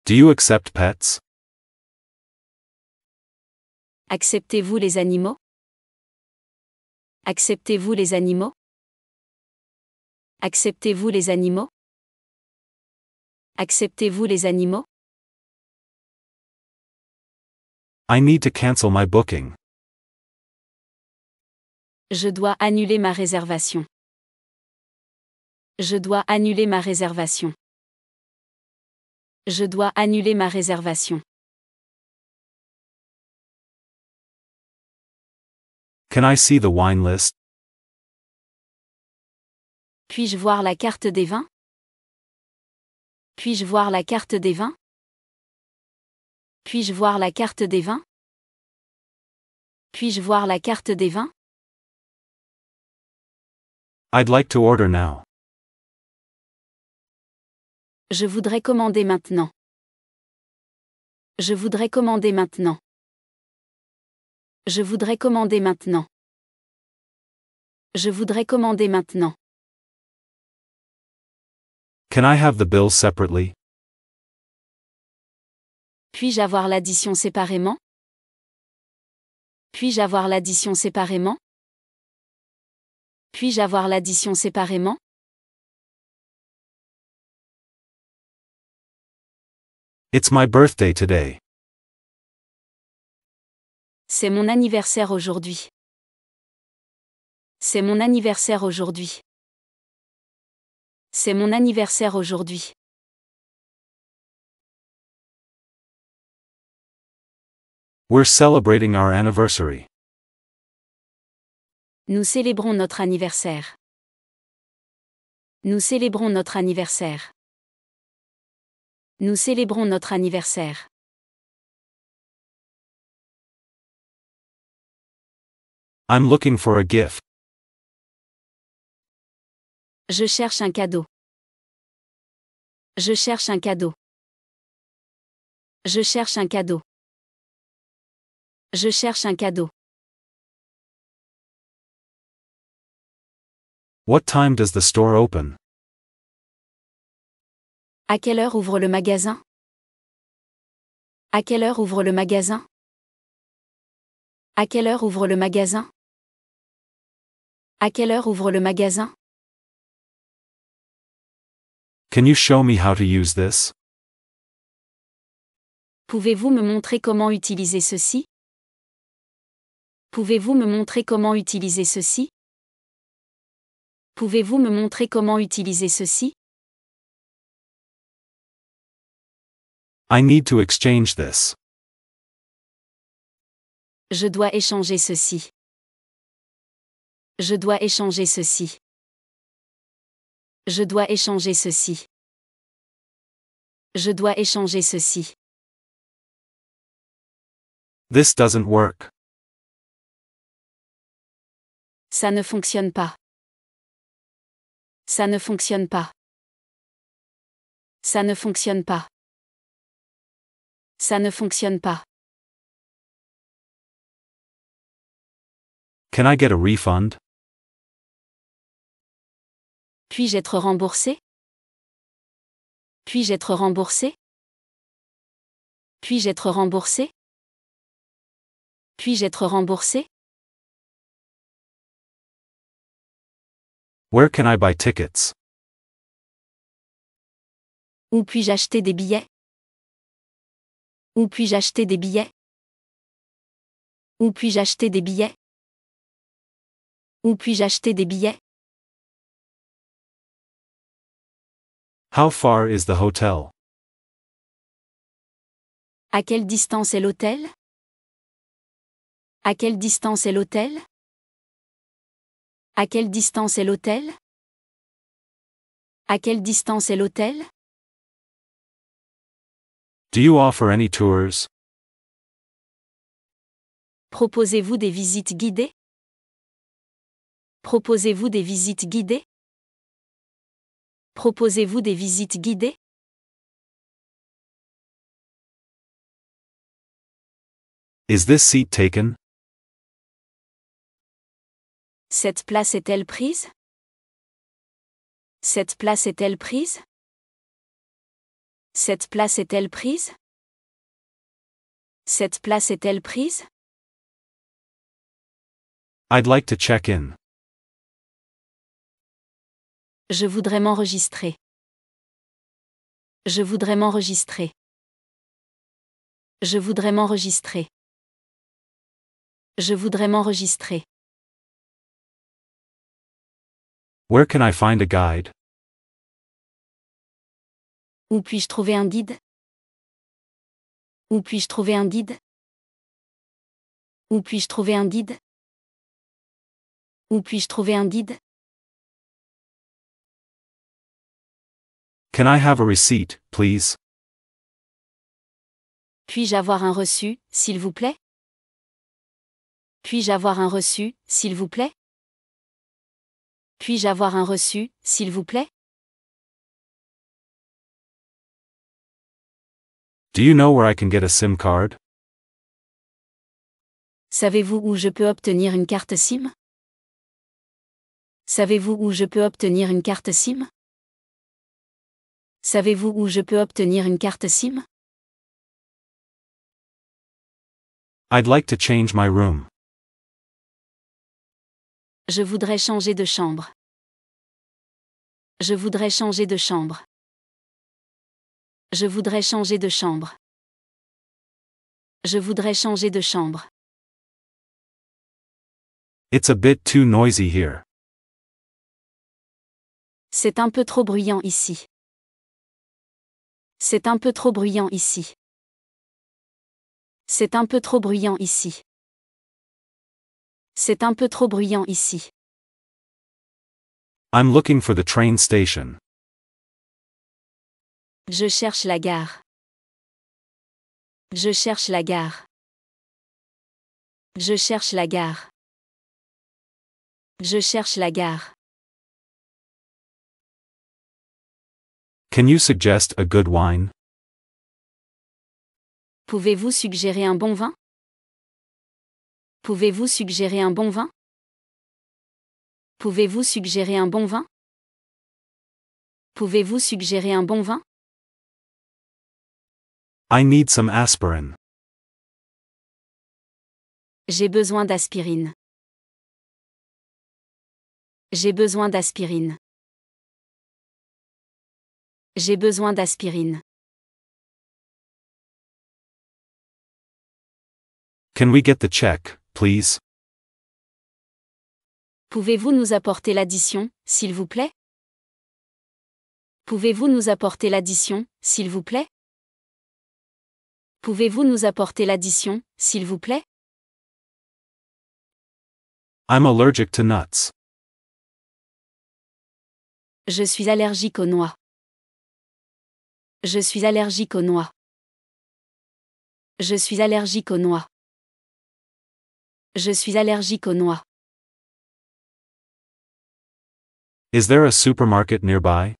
Do you accept pets? Acceptez-vous les animaux? Acceptez-vous les animaux? Acceptez-vous les animaux? Acceptez-vous les animaux? I need to cancel my booking. Je dois annuler ma réservation. Je dois annuler ma réservation. Je dois annuler ma réservation. Can I see the wine list? Puis-je voir la carte des vins? Puis-je voir la carte des vins? Puis-je voir la carte des vins? Puis-je voir la carte des vins? I'd like to order now. Je voudrais commander maintenant. Je voudrais commander maintenant. Je voudrais commander maintenant. Je voudrais commander maintenant. Can I have the bills separately? Puis-je avoir l'addition séparément? Puis-je avoir l'addition séparément? Puis-je avoir l'addition séparément? It's my birthday today. C'est mon anniversaire aujourd'hui. C'est mon anniversaire aujourd'hui. C'est mon anniversaire aujourd'hui. We're celebrating our anniversary. Nous célébrons notre anniversaire. Nous célébrons notre anniversaire. Nous célébrons notre anniversaire. I'm looking for a gift. Je cherche un cadeau. Je cherche un cadeau. Je cherche un cadeau. Je cherche un cadeau. What time does the store open? À quelle heure ouvre le magasin? À quelle heure ouvre le magasin? À quelle heure ouvre le magasin? À quelle heure ouvre le magasin? Can you show me how to use this? Pouvez-vous me montrer comment utiliser ceci? Pouvez-vous me montrer comment utiliser ceci? Pouvez-vous me montrer comment utiliser ceci? I need to exchange this. Je dois échanger ceci. Je dois échanger ceci. Je dois échanger ceci. Je dois échanger ceci. This doesn't work. Ça ne fonctionne pas. Ça ne fonctionne pas. Ça ne fonctionne pas. Ça ne fonctionne pas. Can I get a refund? Puis-je être remboursé? Puis-je être remboursé? Puis-je être remboursé? Puis-je être remboursé? Where can I buy tickets? Où puis-je acheter des billets? Où puis-je acheter des billets? Où puis-je acheter des billets? Où puis-je acheter des billets? How far is the hotel? À quelle distance est l'hôtel? À quelle distance est l'hôtel? À quelle distance est l'hôtel? À quelle distance est l'hôtel? Do you offer any tours? Proposez-vous des visites guidées? Proposez-vous des visites guidées? Proposez-vous des visites guidées? Is this seat taken? Cette place est-elle prise? Cette place est-elle prise? Cette place est-elle prise? Cette place est-elle prise? I'd like to check in. Je voudrais m'enregistrer. Je voudrais m'enregistrer. Je voudrais m'enregistrer. Je voudrais m'enregistrer. Where can I find a guide? Où puis-je trouver un guide? Où puis-je trouver un guide? Où puis-je trouver un guide? Où puis-je trouver un guide? Can I have a receipt, please? Puis-je avoir un reçu, s'il vous plaît? Puis-je avoir un reçu, s'il vous plaît? Puis-je avoir un reçu, s'il vous plaît? Do you know where I can get a SIM card? Savez-vous où je peux obtenir une carte SIM? Savez-vous où je peux obtenir une carte SIM? Savez-vous où je peux obtenir une carte SIM? I'd like to change my room. Je voudrais changer de chambre. Je voudrais changer de chambre. Je voudrais changer de chambre. Je voudrais changer de chambre. It's a bit too noisy here. C'est un peu trop bruyant ici. C'est un peu trop bruyant ici. C'est un peu trop bruyant ici. C'est un peu trop bruyant ici. I'm looking for the train station. Je cherche la gare. Je cherche la gare. Je cherche la gare. Je cherche la gare. Can you suggest a good wine? Pouvez-vous suggérer un bon vin? Pouvez-vous suggérer un bon vin? Pouvez-vous suggérer un bon vin? Pouvez-vous suggérer un bon vin? I need some aspirin. J'ai besoin d'aspirine. J'ai besoin d'aspirine. J'ai besoin d'aspirine. Can we get the check, please? Pouvez-vous nous apporter l'addition, s'il vous plaît? Pouvez-vous nous apporter l'addition, s'il vous plaît? Pouvez-vous nous apporter l'addition, s'il vous plaît? I'm allergic to nuts. Je suis allergique aux noix. Je suis allergique aux noix. Je suis allergique aux noix. Je suis allergique aux noix. Is there a supermarket nearby?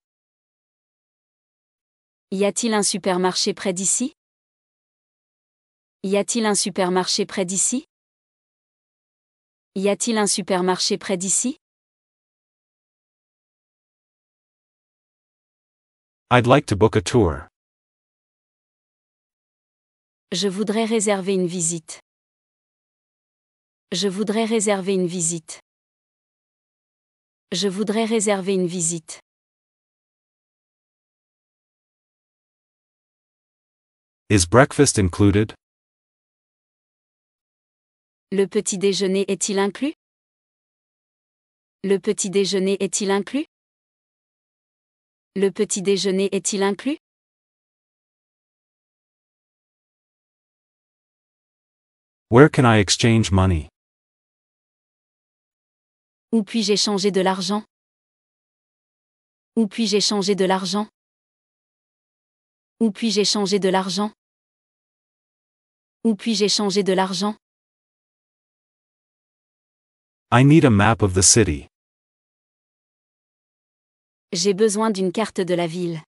Y a-t-il un supermarché près d'ici? Y a-t-il un supermarché près d'ici? Y a-t-il un supermarché près d'ici? I'd like to book a tour. Je voudrais réserver une visite. Je voudrais réserver une visite. Je voudrais réserver une visite. Is breakfast included? Le petit déjeuner est-il inclus? Le petit déjeuner est-il inclus? Le petit déjeuner est-il inclus? Where can I exchange money? Où puis-je échanger de l'argent? Où puis-je échanger de l'argent? Où puis-je échanger de l'argent? Où puis-je échanger de l'argent? I need a map of the city. J'ai besoin d'une carte de la ville.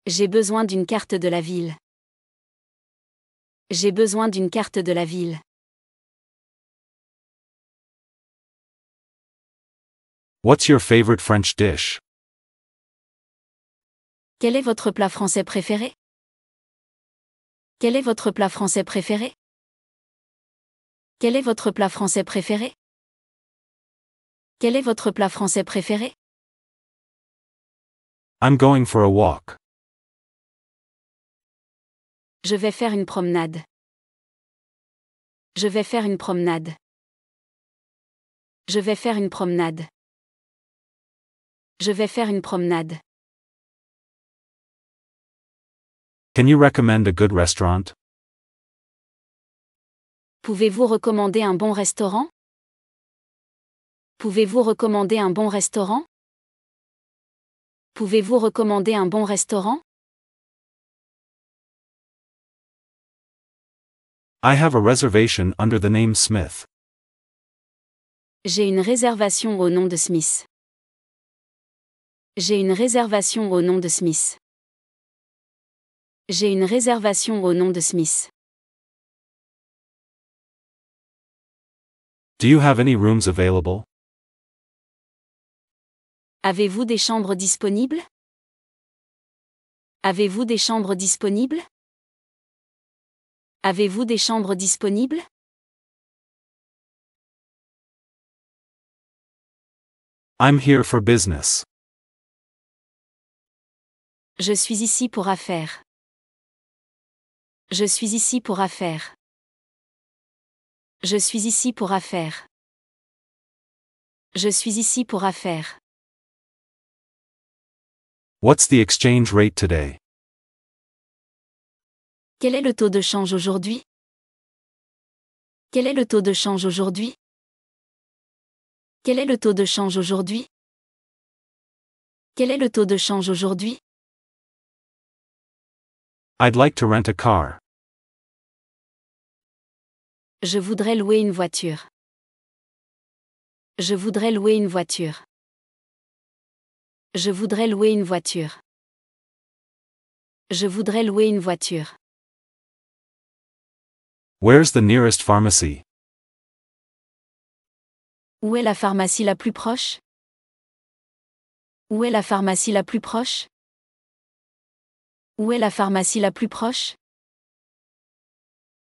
J'ai besoin d'une carte de la ville. J'ai besoin d'une carte de la ville. What's your favorite French dish? Quel est votre plat français préféré? Quel est votre plat français préféré? Quel est votre plat français préféré? Quel est votre plat français préféré? I'm going for a walk. Je vais faire une promenade. Je vais faire une promenade. Je vais faire une promenade. Je vais faire une promenade. Can you recommend a good restaurant? Pouvez-vous recommander un bon restaurant? Pouvez-vous recommander un bon restaurant? Pouvez-vous recommander un bon restaurant? I have a reservation under the name Smith. J'ai une réservation au nom de Smith. J'ai une réservation au nom de Smith. J'ai une réservation au nom de Smith. Do you have any rooms available? Avez-vous des chambres disponibles? Avez-vous des chambres disponibles? Avez-vous des chambres disponibles? I'm here for business. Je suis ici pour affaires. Je suis ici pour affaires. Je suis ici pour affaires. Je suis ici pour affaires. What's the exchange rate today? Quel est le taux de change aujourd'hui? Quel est le taux de change aujourd'hui? Quel est le taux de change aujourd'hui? Quel est le taux de change aujourd'hui? I'd like to rent a car. Je voudrais louer une voiture. Je voudrais louer une voiture. Je voudrais louer une voiture. Je voudrais louer une voiture. Where's the nearest pharmacy? Où est la pharmacie la plus proche? Où est la pharmacie la plus proche? Où est la pharmacie la plus proche?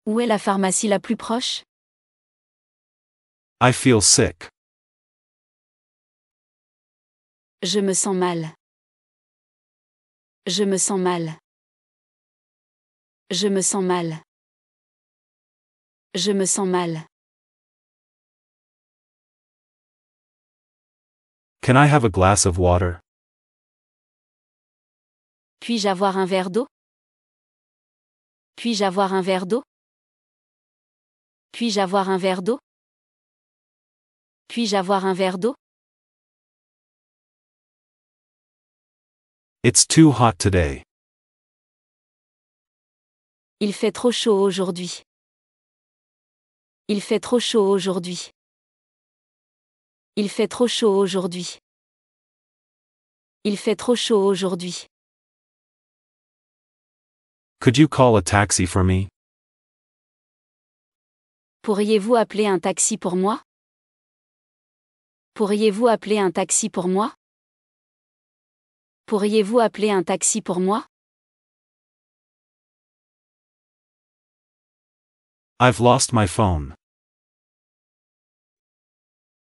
Où est la pharmacie la plus proche? I feel sick. Je me sens mal. Je me sens mal. Je me sens mal. Je me sens mal. Can I have a glass of water? Puis-je avoir un verre d'eau? Puis-je avoir un verre d'eau? Puis-je avoir un verre d'eau? Puis-je avoir un verre d'eau? It's too hot today. Il fait trop chaud aujourd'hui. Il fait trop chaud aujourd'hui. Il fait trop chaud aujourd'hui. Il fait trop chaud aujourd'hui. Could you call a taxi for me? Pourriez-vous appeler un taxi pour moi? Pourriez-vous appeler un taxi pour moi? Pourriez-vous appeler un taxi pour moi? I've lost my phone.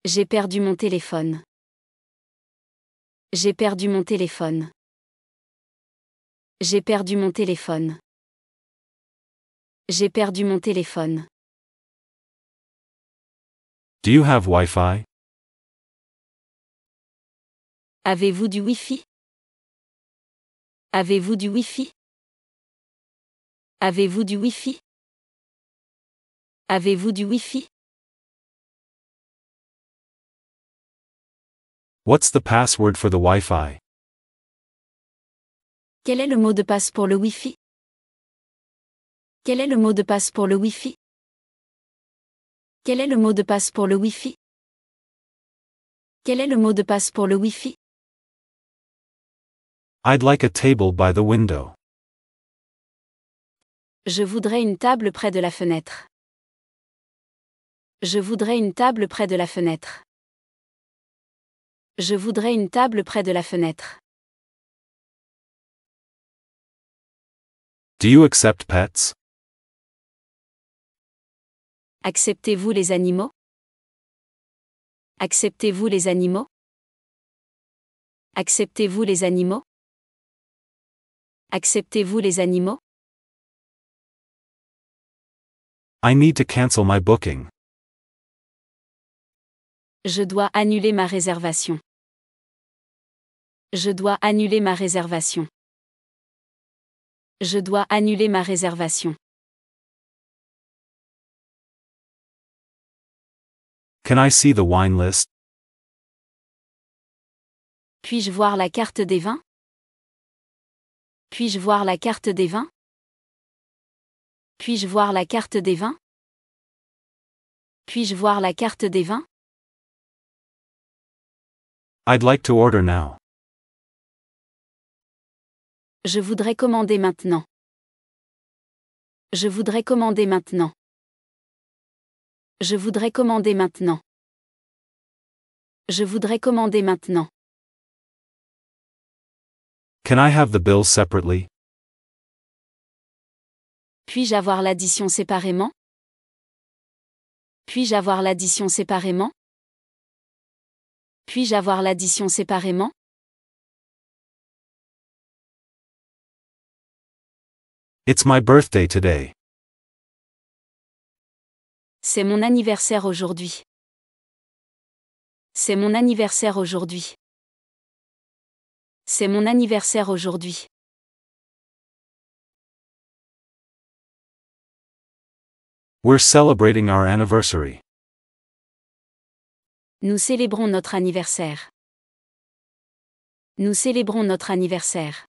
J'ai perdu mon téléphone. J'ai perdu mon téléphone. J'ai perdu mon téléphone. J'ai perdu mon téléphone. Do you have Wi-Fi? Avez-vous du Wi-Fi? Avez-vous du Wi-Fi? Avez-vous du Wi-Fi? Avez-vous du Wi-Fi? What's the password for the Wi-Fi? Quel est le mot de passe pour le Wi-Fi? Quel est le mot de passe pour le Wi-Fi? Quel est le mot de passe pour le Wi-Fi? Quel est le mot de passe pour le Wi-Fi? I'd like a table by the window. Je voudrais une table près de la fenêtre. Je voudrais une table près de la fenêtre. Je voudrais une table près de la fenêtre. Do you accept pets? Acceptez-vous les animaux? Acceptez-vous les animaux? Acceptez-vous les animaux? Acceptez-vous les animaux? I need to cancel my booking. Je dois annuler ma réservation. Je dois annuler ma réservation. Je dois annuler ma réservation. Can I see the wine list? Puis-je voir la carte des vins? Puis-je voir la carte des vins? Puis-je voir la carte des vins? Puis-je voir la carte des vins? I'd like to order now. Je voudrais commander maintenant. Je voudrais commander maintenant. Je voudrais commander maintenant. Je voudrais commander maintenant. Can I have the bills separately? Puis-je avoir l'addition séparément? Puis-je avoir l'addition séparément? Puis-je avoir l'addition séparément? It's my birthday today. C'est mon anniversaire aujourd'hui. C'est mon anniversaire aujourd'hui. C'est mon anniversaire aujourd'hui. We're celebrating our anniversary. Nous célébrons notre anniversaire. Nous célébrons notre anniversaire.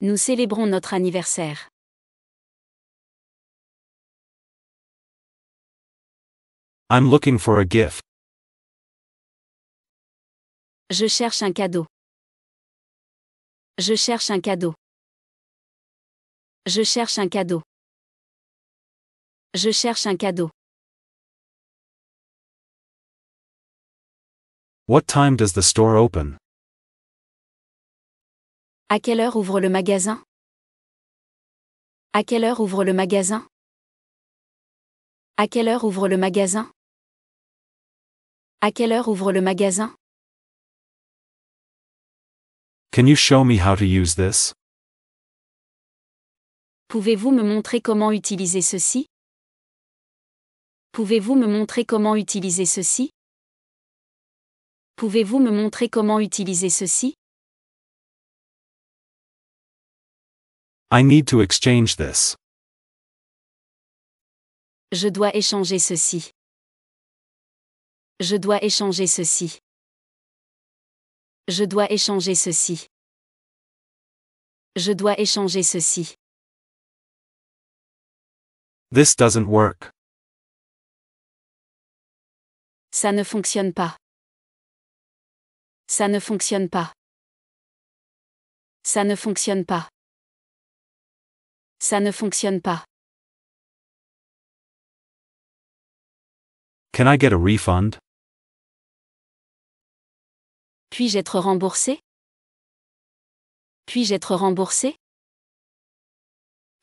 Nous célébrons notre anniversaire. I'm looking for a gift. Je cherche un cadeau. Je cherche un cadeau. Je cherche un cadeau. Je cherche un cadeau. What time does the store open? À quelle heure ouvre le magasin? À quelle heure ouvre le magasin? À quelle heure ouvre le magasin? À quelle heure ouvre le magasin? Can you show me how to use this? Pouvez-vous me montrer comment utiliser ceci? Pouvez-vous me montrer comment utiliser ceci? Pouvez-vous me montrer comment utiliser ceci? I need to exchange this. Je dois échanger ceci. Je dois échanger ceci. Je dois échanger ceci. Je dois échanger ceci. This doesn't work. Ça ne fonctionne pas. Ça ne fonctionne pas. Ça ne fonctionne pas. Ça ne fonctionne pas. Can I get a refund? Puis-je être remboursé? Puis-je être remboursé?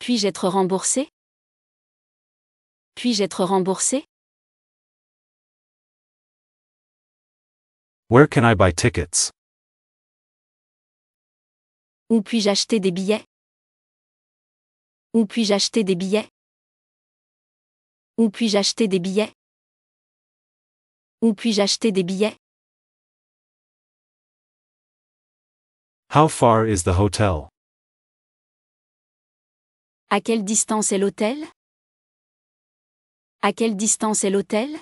Puis-je être remboursé? Puis-je être remboursé? Where can I buy tickets? Où puis-je acheter des billets? Où puis-je acheter des billets? Où puis-je acheter des billets? Où puis-je acheter des billets? How far is the hotel? À quelle distance est l'hôtel? À quelle distance est l'hôtel?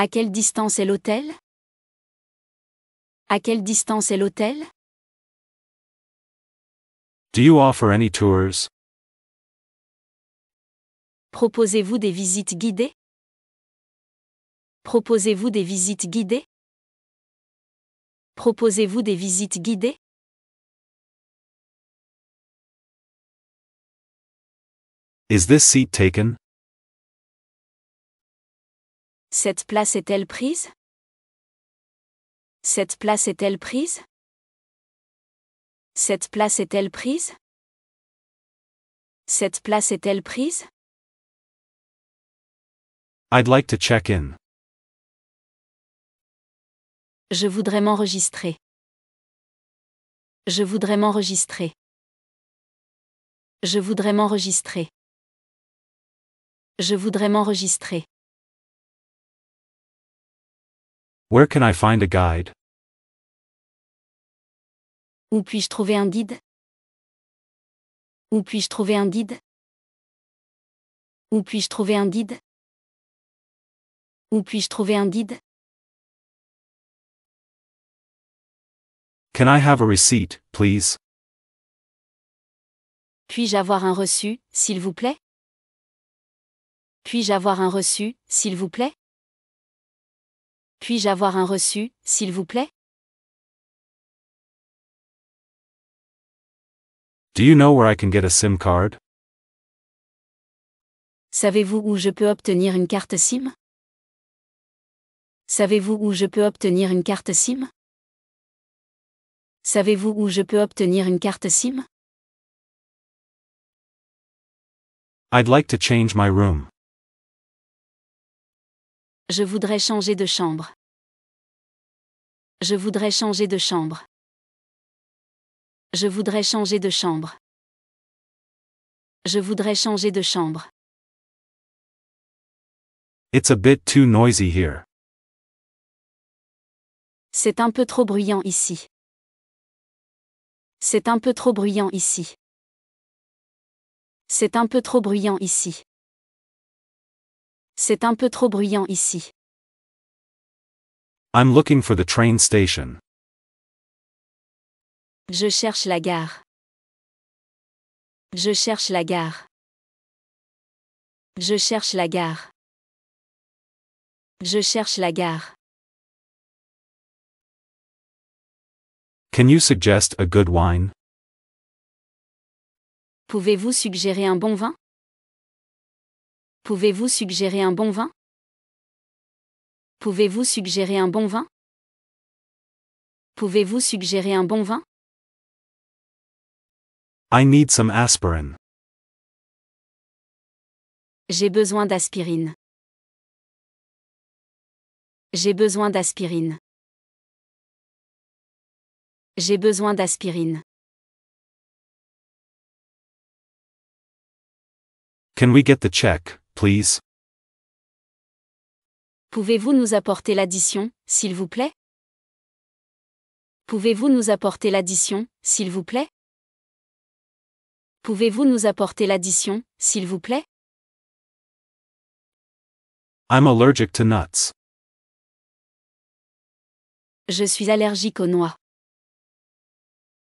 À quelle distance est l'hôtel? À quelle distance est l'hôtel? Do you offer any tours? Proposez-vous des visites guidées? Proposez-vous des visites guidées? Proposez-vous des visites guidées? Is this seat taken? Cette place est-elle prise? Cette place est-elle prise? Cette place est-elle prise? Cette place est-elle prise? I'd like to check in. Je voudrais m'enregistrer. Je voudrais m'enregistrer. Je voudrais m'enregistrer. Je voudrais m'enregistrer. Where can I find a guide? Où puis-je trouver un guide? Où puis-je trouver un guide? Où puis-je trouver un guide? Où puis-je trouver un guide? Can I have a receipt, please? Puis-je avoir un reçu, s'il vous plaît? Puis-je avoir un reçu, s'il vous plaît? Puis-je avoir un reçu, s'il vous plaît? Do you know where I can get a SIM card? Savez-vous où je peux obtenir une carte SIM? Savez-vous où je peux obtenir une carte SIM? Savez-vous où je peux obtenir une carte SIM? I'd like to change my room. Je voudrais changer de chambre. Je voudrais changer de chambre. Je voudrais changer de chambre. Je voudrais changer de chambre. It's a bit too noisy here. C'est un peu trop bruyant ici. C'est un peu trop bruyant ici. C'est un peu trop bruyant ici. C'est un peu trop bruyant ici. I'm looking for the train station. Je cherche la gare. Je cherche la gare. Je cherche la gare. Je cherche la gare. Can you suggest a good wine? Pouvez-vous suggérer un bon vin? Pouvez-vous suggérer un bon vin? Pouvez-vous suggérer un bon vin? Pouvez-vous suggérer un bon vin? I need some aspirin. J'ai besoin d'aspirine. J'ai besoin d'aspirine. J'ai besoin d'aspirine. Can we get the check, please? Pouvez-vous nous apporter l'addition, s'il vous plaît? Pouvez-vous nous apporter l'addition, s'il vous plaît? Pouvez-vous nous apporter l'addition, s'il vous plaît? I'm allergic to nuts. Je suis allergique aux noix.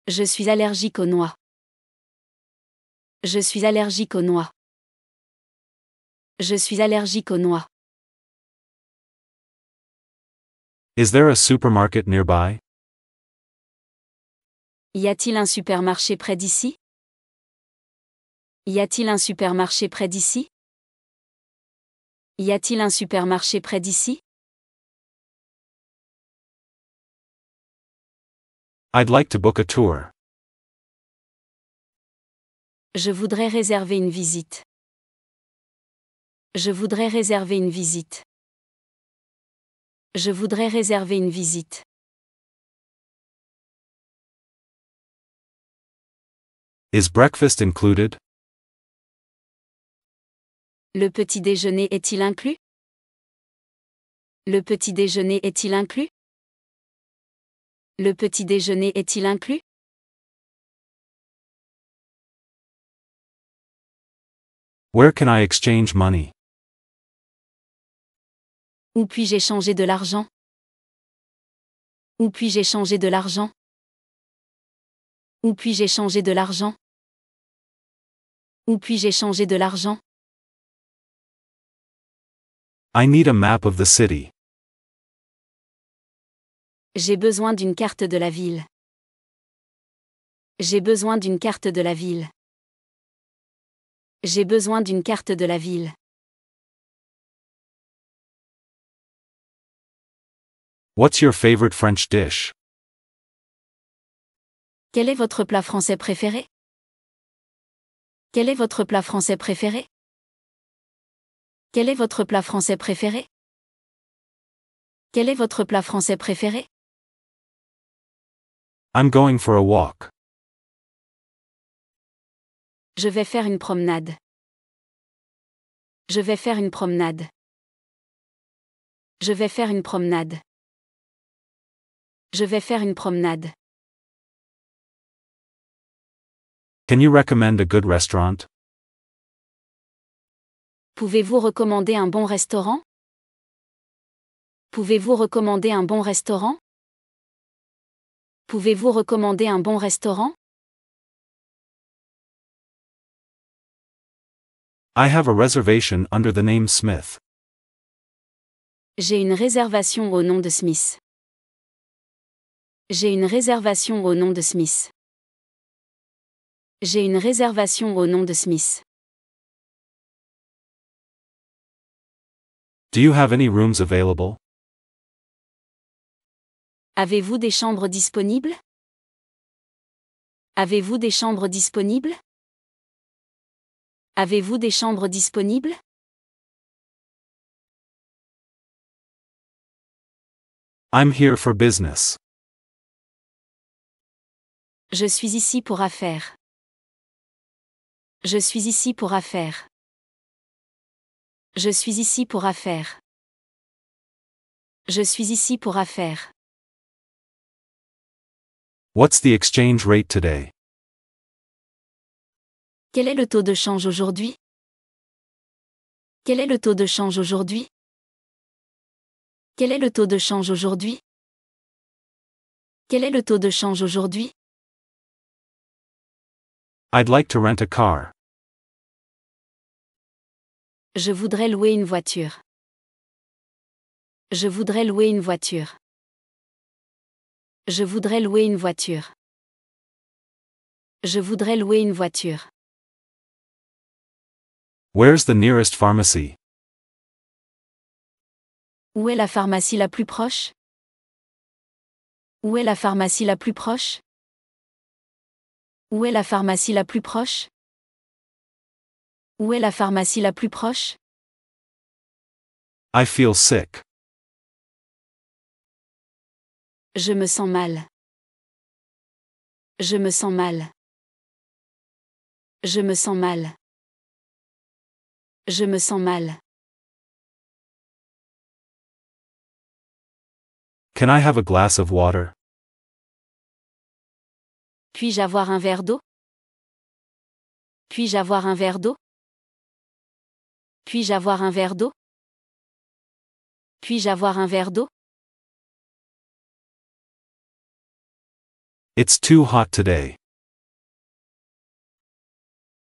Je suis allergique aux noix. Je suis allergique aux noix. Je suis allergique aux noix. Is there a supermarket nearby? Y a-t-il un supermarché près d'ici? Y a-t-il un supermarché près d'ici? Y a-t-il un supermarché près d'ici? I'd like to book a tour. Je voudrais réserver une visite. Je voudrais réserver une visite. Je voudrais réserver une visite. Is breakfast included? Le petit déjeuner est-il inclus? Le petit déjeuner est-il inclus? Le petit déjeuner est-il inclus? Where can I exchange money? Où puis-je échanger de l'argent? Où puis-je échanger de l'argent? Où puis-je échanger de l'argent? Où puis-je échanger de l'argent? I need a map of the city. J'ai besoin d'une carte de la ville. J'ai besoin d'une carte de la ville. J'ai besoin d'une carte de la ville. What's your favorite French dish? Quel est votre plat français préféré? Quel est votre plat français préféré? Quel est votre plat français préféré? Quel est votre plat français préféré? I'm going for a walk. Je vais faire une promenade. Je vais faire une promenade. Je vais faire une promenade. Je vais faire une promenade. Can you recommend a good restaurant? Pouvez-vous recommander un bon restaurant? Pouvez-vous recommander un bon restaurant? Pouvez-vous recommander un bon restaurant? I have a reservation under the name Smith. J'ai une réservation au nom de Smith. J'ai une réservation au nom de Smith. J'ai une réservation au nom de Smith. Do you have any rooms available? Avez-vous des chambres disponibles? Avez-vous des chambres disponibles? Avez-vous des chambres disponibles? I'm here for business. Je suis ici pour affaires. Je suis ici pour affaires. Je suis ici pour affaires. Je suis ici pour affaires. What's the exchange rate today? Quel est le taux de change aujourd'hui? Quel est le taux de change aujourd'hui? Quel est le taux de change aujourd'hui? Quel est le taux de change aujourd'hui? I'd like to rent a car. Je voudrais louer une voiture. Je voudrais louer une voiture. Je voudrais louer une voiture. Je voudrais louer une voiture. Where's the nearest pharmacy? Où est la pharmacie la plus proche? Où est la pharmacie la plus proche? Où est la pharmacie la plus proche? Où est la pharmacie la plus proche? I feel sick. Je me sens mal. Je me sens mal. Je me sens mal. Je me sens mal. Can I have a glass of water? Puis-je avoir un verre d'eau? Puis-je avoir un verre d'eau? Puis-je avoir un verre d'eau? Puis-je avoir un verre d'eau? It's too hot today.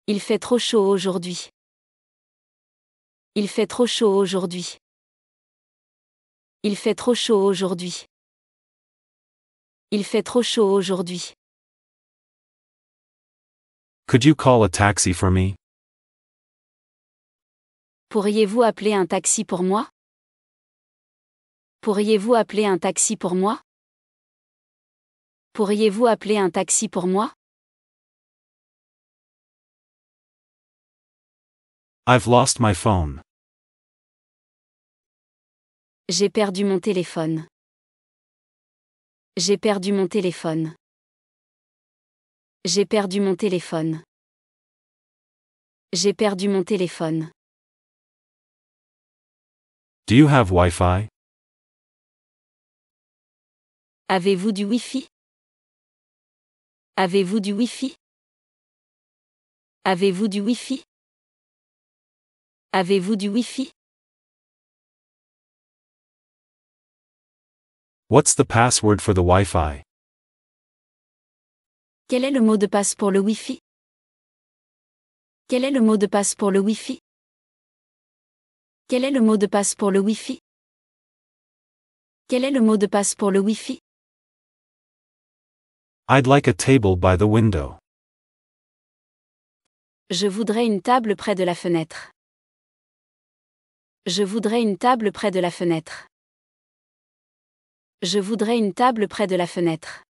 Il fait trop chaud aujourd'hui. Il fait trop chaud aujourd'hui. Il fait trop chaud aujourd'hui. Il fait trop chaud aujourd'hui. Could you call a taxi for me? Pourriez-vous appeler un taxi pour moi? Pourriez-vous appeler un taxi pour moi? Pourriez-vous appeler un taxi pour moi? I've lost my phone. J'ai perdu mon téléphone. J'ai perdu mon téléphone. J'ai perdu mon téléphone. J'ai perdu mon téléphone. Do you have Wi-Fi? Avez-vous du Wi-Fi? Avez-vous du Wi-Fi? Avez-vous du Wi-Fi? Avez-vous du Wi-Fi? What's the password for the Wi-Fi? Quel est le mot de passe pour le Wi-Fi? Quel est le mot de passe pour le Wi-Fi? Quel est le mot de passe pour le Wi-Fi? Quel est le mot de passe pour le Wi-Fi? I'd like a table by the window. Je voudrais une table près de la fenêtre. Je voudrais une table près de la fenêtre. Je voudrais une table près de la fenêtre.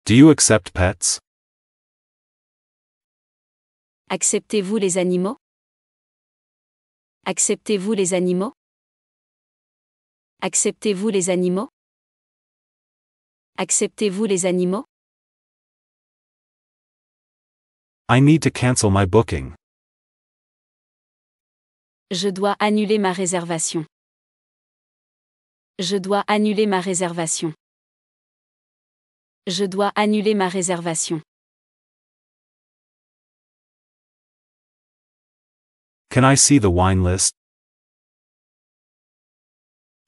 Do you accept pets? Acceptez-vous les animaux? Acceptez-vous les animaux? Acceptez-vous les animaux? Acceptez-vous les animaux? I need to cancel my booking. Je dois annuler ma réservation. Je dois annuler ma réservation. Je dois annuler ma réservation. Can I see the wine list?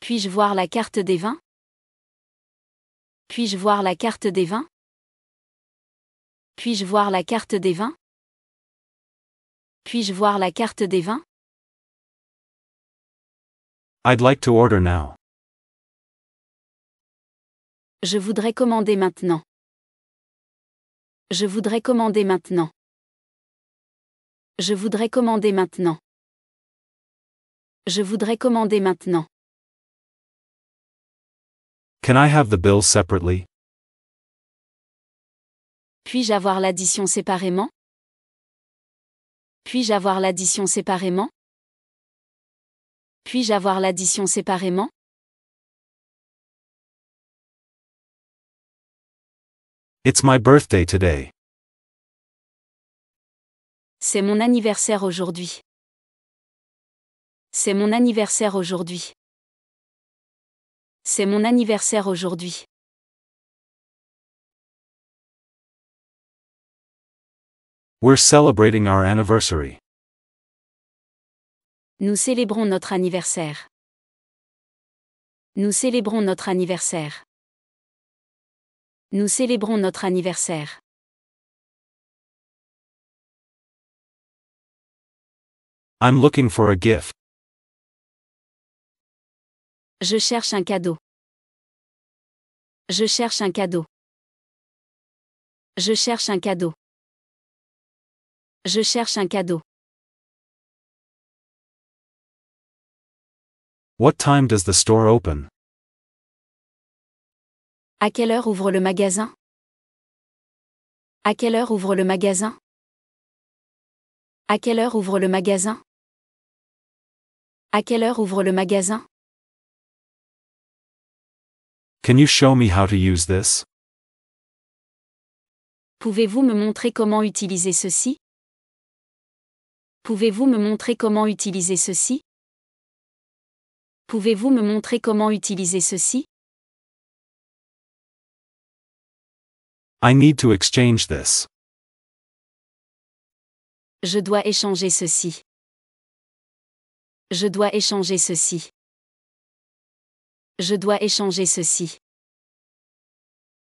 Puis-je voir la carte des vins? Puis-je voir la carte des vins? Puis-je voir la carte des vins? Puis-je voir la carte des vins? I'd like to order now. Je voudrais commander maintenant. Je voudrais commander maintenant. Je voudrais commander maintenant. Je voudrais commander maintenant. Can I have the bills separately? Puis-je avoir l'addition séparément? Puis-je avoir l'addition séparément? Puis-je avoir l'addition séparément? It's my birthday today. C'est mon anniversaire aujourd'hui. C'est mon anniversaire aujourd'hui. C'est mon anniversaire aujourd'hui. We're celebrating our anniversary. Nous célébrons notre anniversaire. Nous célébrons notre anniversaire. Nous célébrons notre anniversaire. I'm looking for a gift. Je cherche un cadeau. Je cherche un cadeau. Je cherche un cadeau. Je cherche un cadeau. What time does the store open? À quelle heure ouvre le magasin? À quelle heure ouvre le magasin? À quelle heure ouvre le magasin? À quelle heure ouvre le magasin? Can you show me how to use this? Pouvez-vous me montrer comment utiliser ceci? Pouvez-vous me montrer comment utiliser ceci? Pouvez-vous me montrer comment utiliser ceci? I need to exchange this. Je dois échanger ceci. Je dois échanger ceci. Je dois échanger ceci.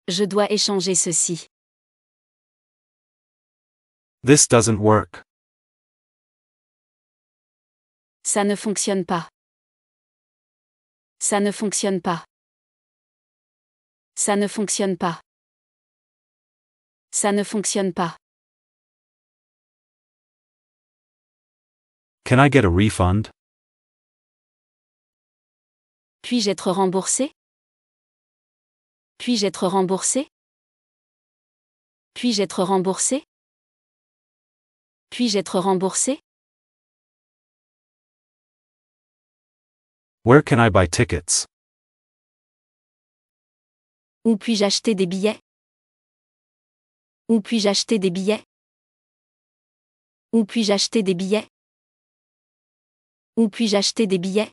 Je dois échanger ceci. This doesn't work. Ça ne fonctionne pas. Ça ne fonctionne pas. Ça ne fonctionne pas. Ça ne fonctionne pas. Can I get a refund? Puis-je être remboursé? Puis-je être remboursé? Puis-je être remboursé? Puis-je être remboursé? Where can I buy tickets? Où puis-je acheter des billets? Où puis-je acheter des billets? Où puis-je acheter des billets? Où puis-je acheter des billets?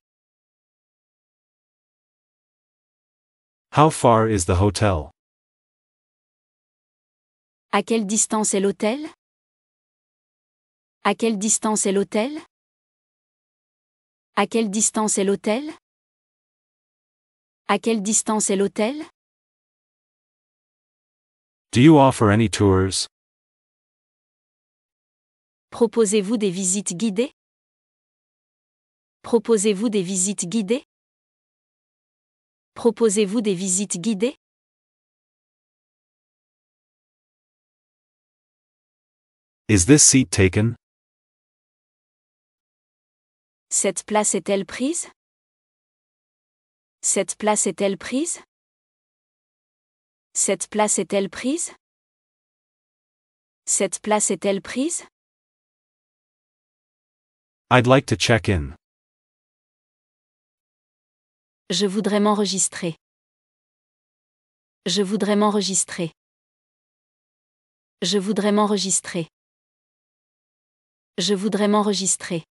How far is the hotel? À quelle distance est l'hôtel? À quelle distance est l'hôtel? À quelle distance est l'hôtel? À quelle distance est l'hôtel? Do you offer any tours? Proposez-vous des visites guidées? Proposez-vous des visites guidées? Proposez-vous des visites guidées? Is this seat taken? Cette place est-elle prise? Cette place est-elle prise? Cette place est-elle prise? Cette place est-elle prise? I'd like to check in. Je voudrais m'enregistrer. Je voudrais m'enregistrer. Je voudrais m'enregistrer. Je voudrais m'enregistrer.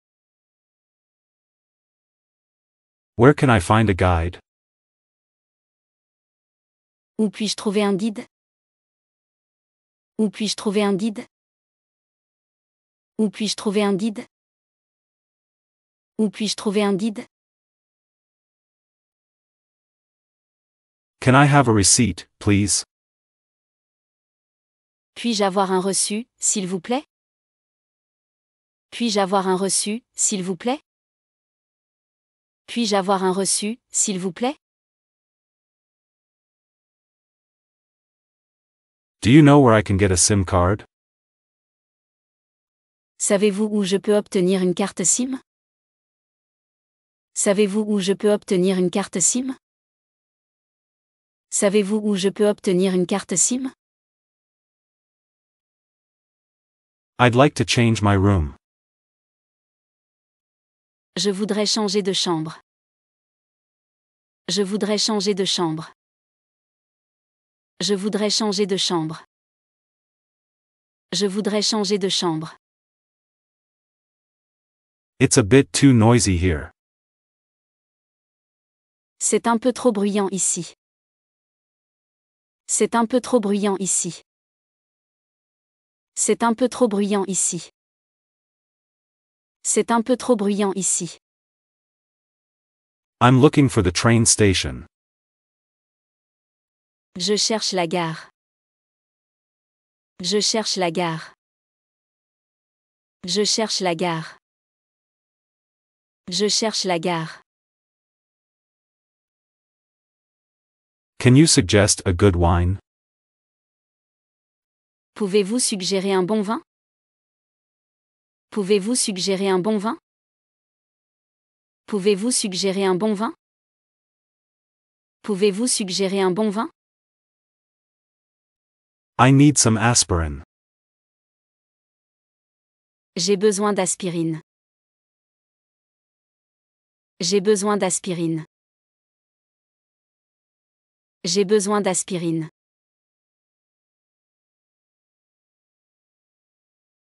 Where can I find a guide? Où puis-je trouver un guide? Où puis-je trouver un guide? Où puis-je trouver un guide? Où puis-je trouver un guide? Can I have a receipt, please? Puis-je avoir un reçu, s'il vous plaît? Puis-je avoir un reçu, s'il vous plaît? Puis-je avoir un reçu, s'il vous plaît? Do you know where I can get a SIM card? Savez-vous où je peux obtenir une carte SIM? Savez-vous où je peux obtenir une carte SIM? Savez-vous où je peux obtenir une carte SIM? I'd like to change my room. Je voudrais changer de chambre. Je voudrais changer de chambre. Je voudrais changer de chambre. Je voudrais changer de chambre. It's a bit too noisy here. C'est un peu trop bruyant ici. C'est un peu trop bruyant ici. C'est un peu trop bruyant ici. C'est un peu trop bruyant ici. I'm looking for the train station. Je cherche la gare. Je cherche la gare. Je cherche la gare. Je cherche la gare. Can you suggest a good wine? Pouvez-vous suggérer un bon vin? Pouvez-vous suggérer un bon vin? Pouvez-vous suggérer un bon vin? Pouvez-vous suggérer un bon vin? I need some aspirin. J'ai besoin d'aspirine. J'ai besoin d'aspirine. J'ai besoin d'aspirine.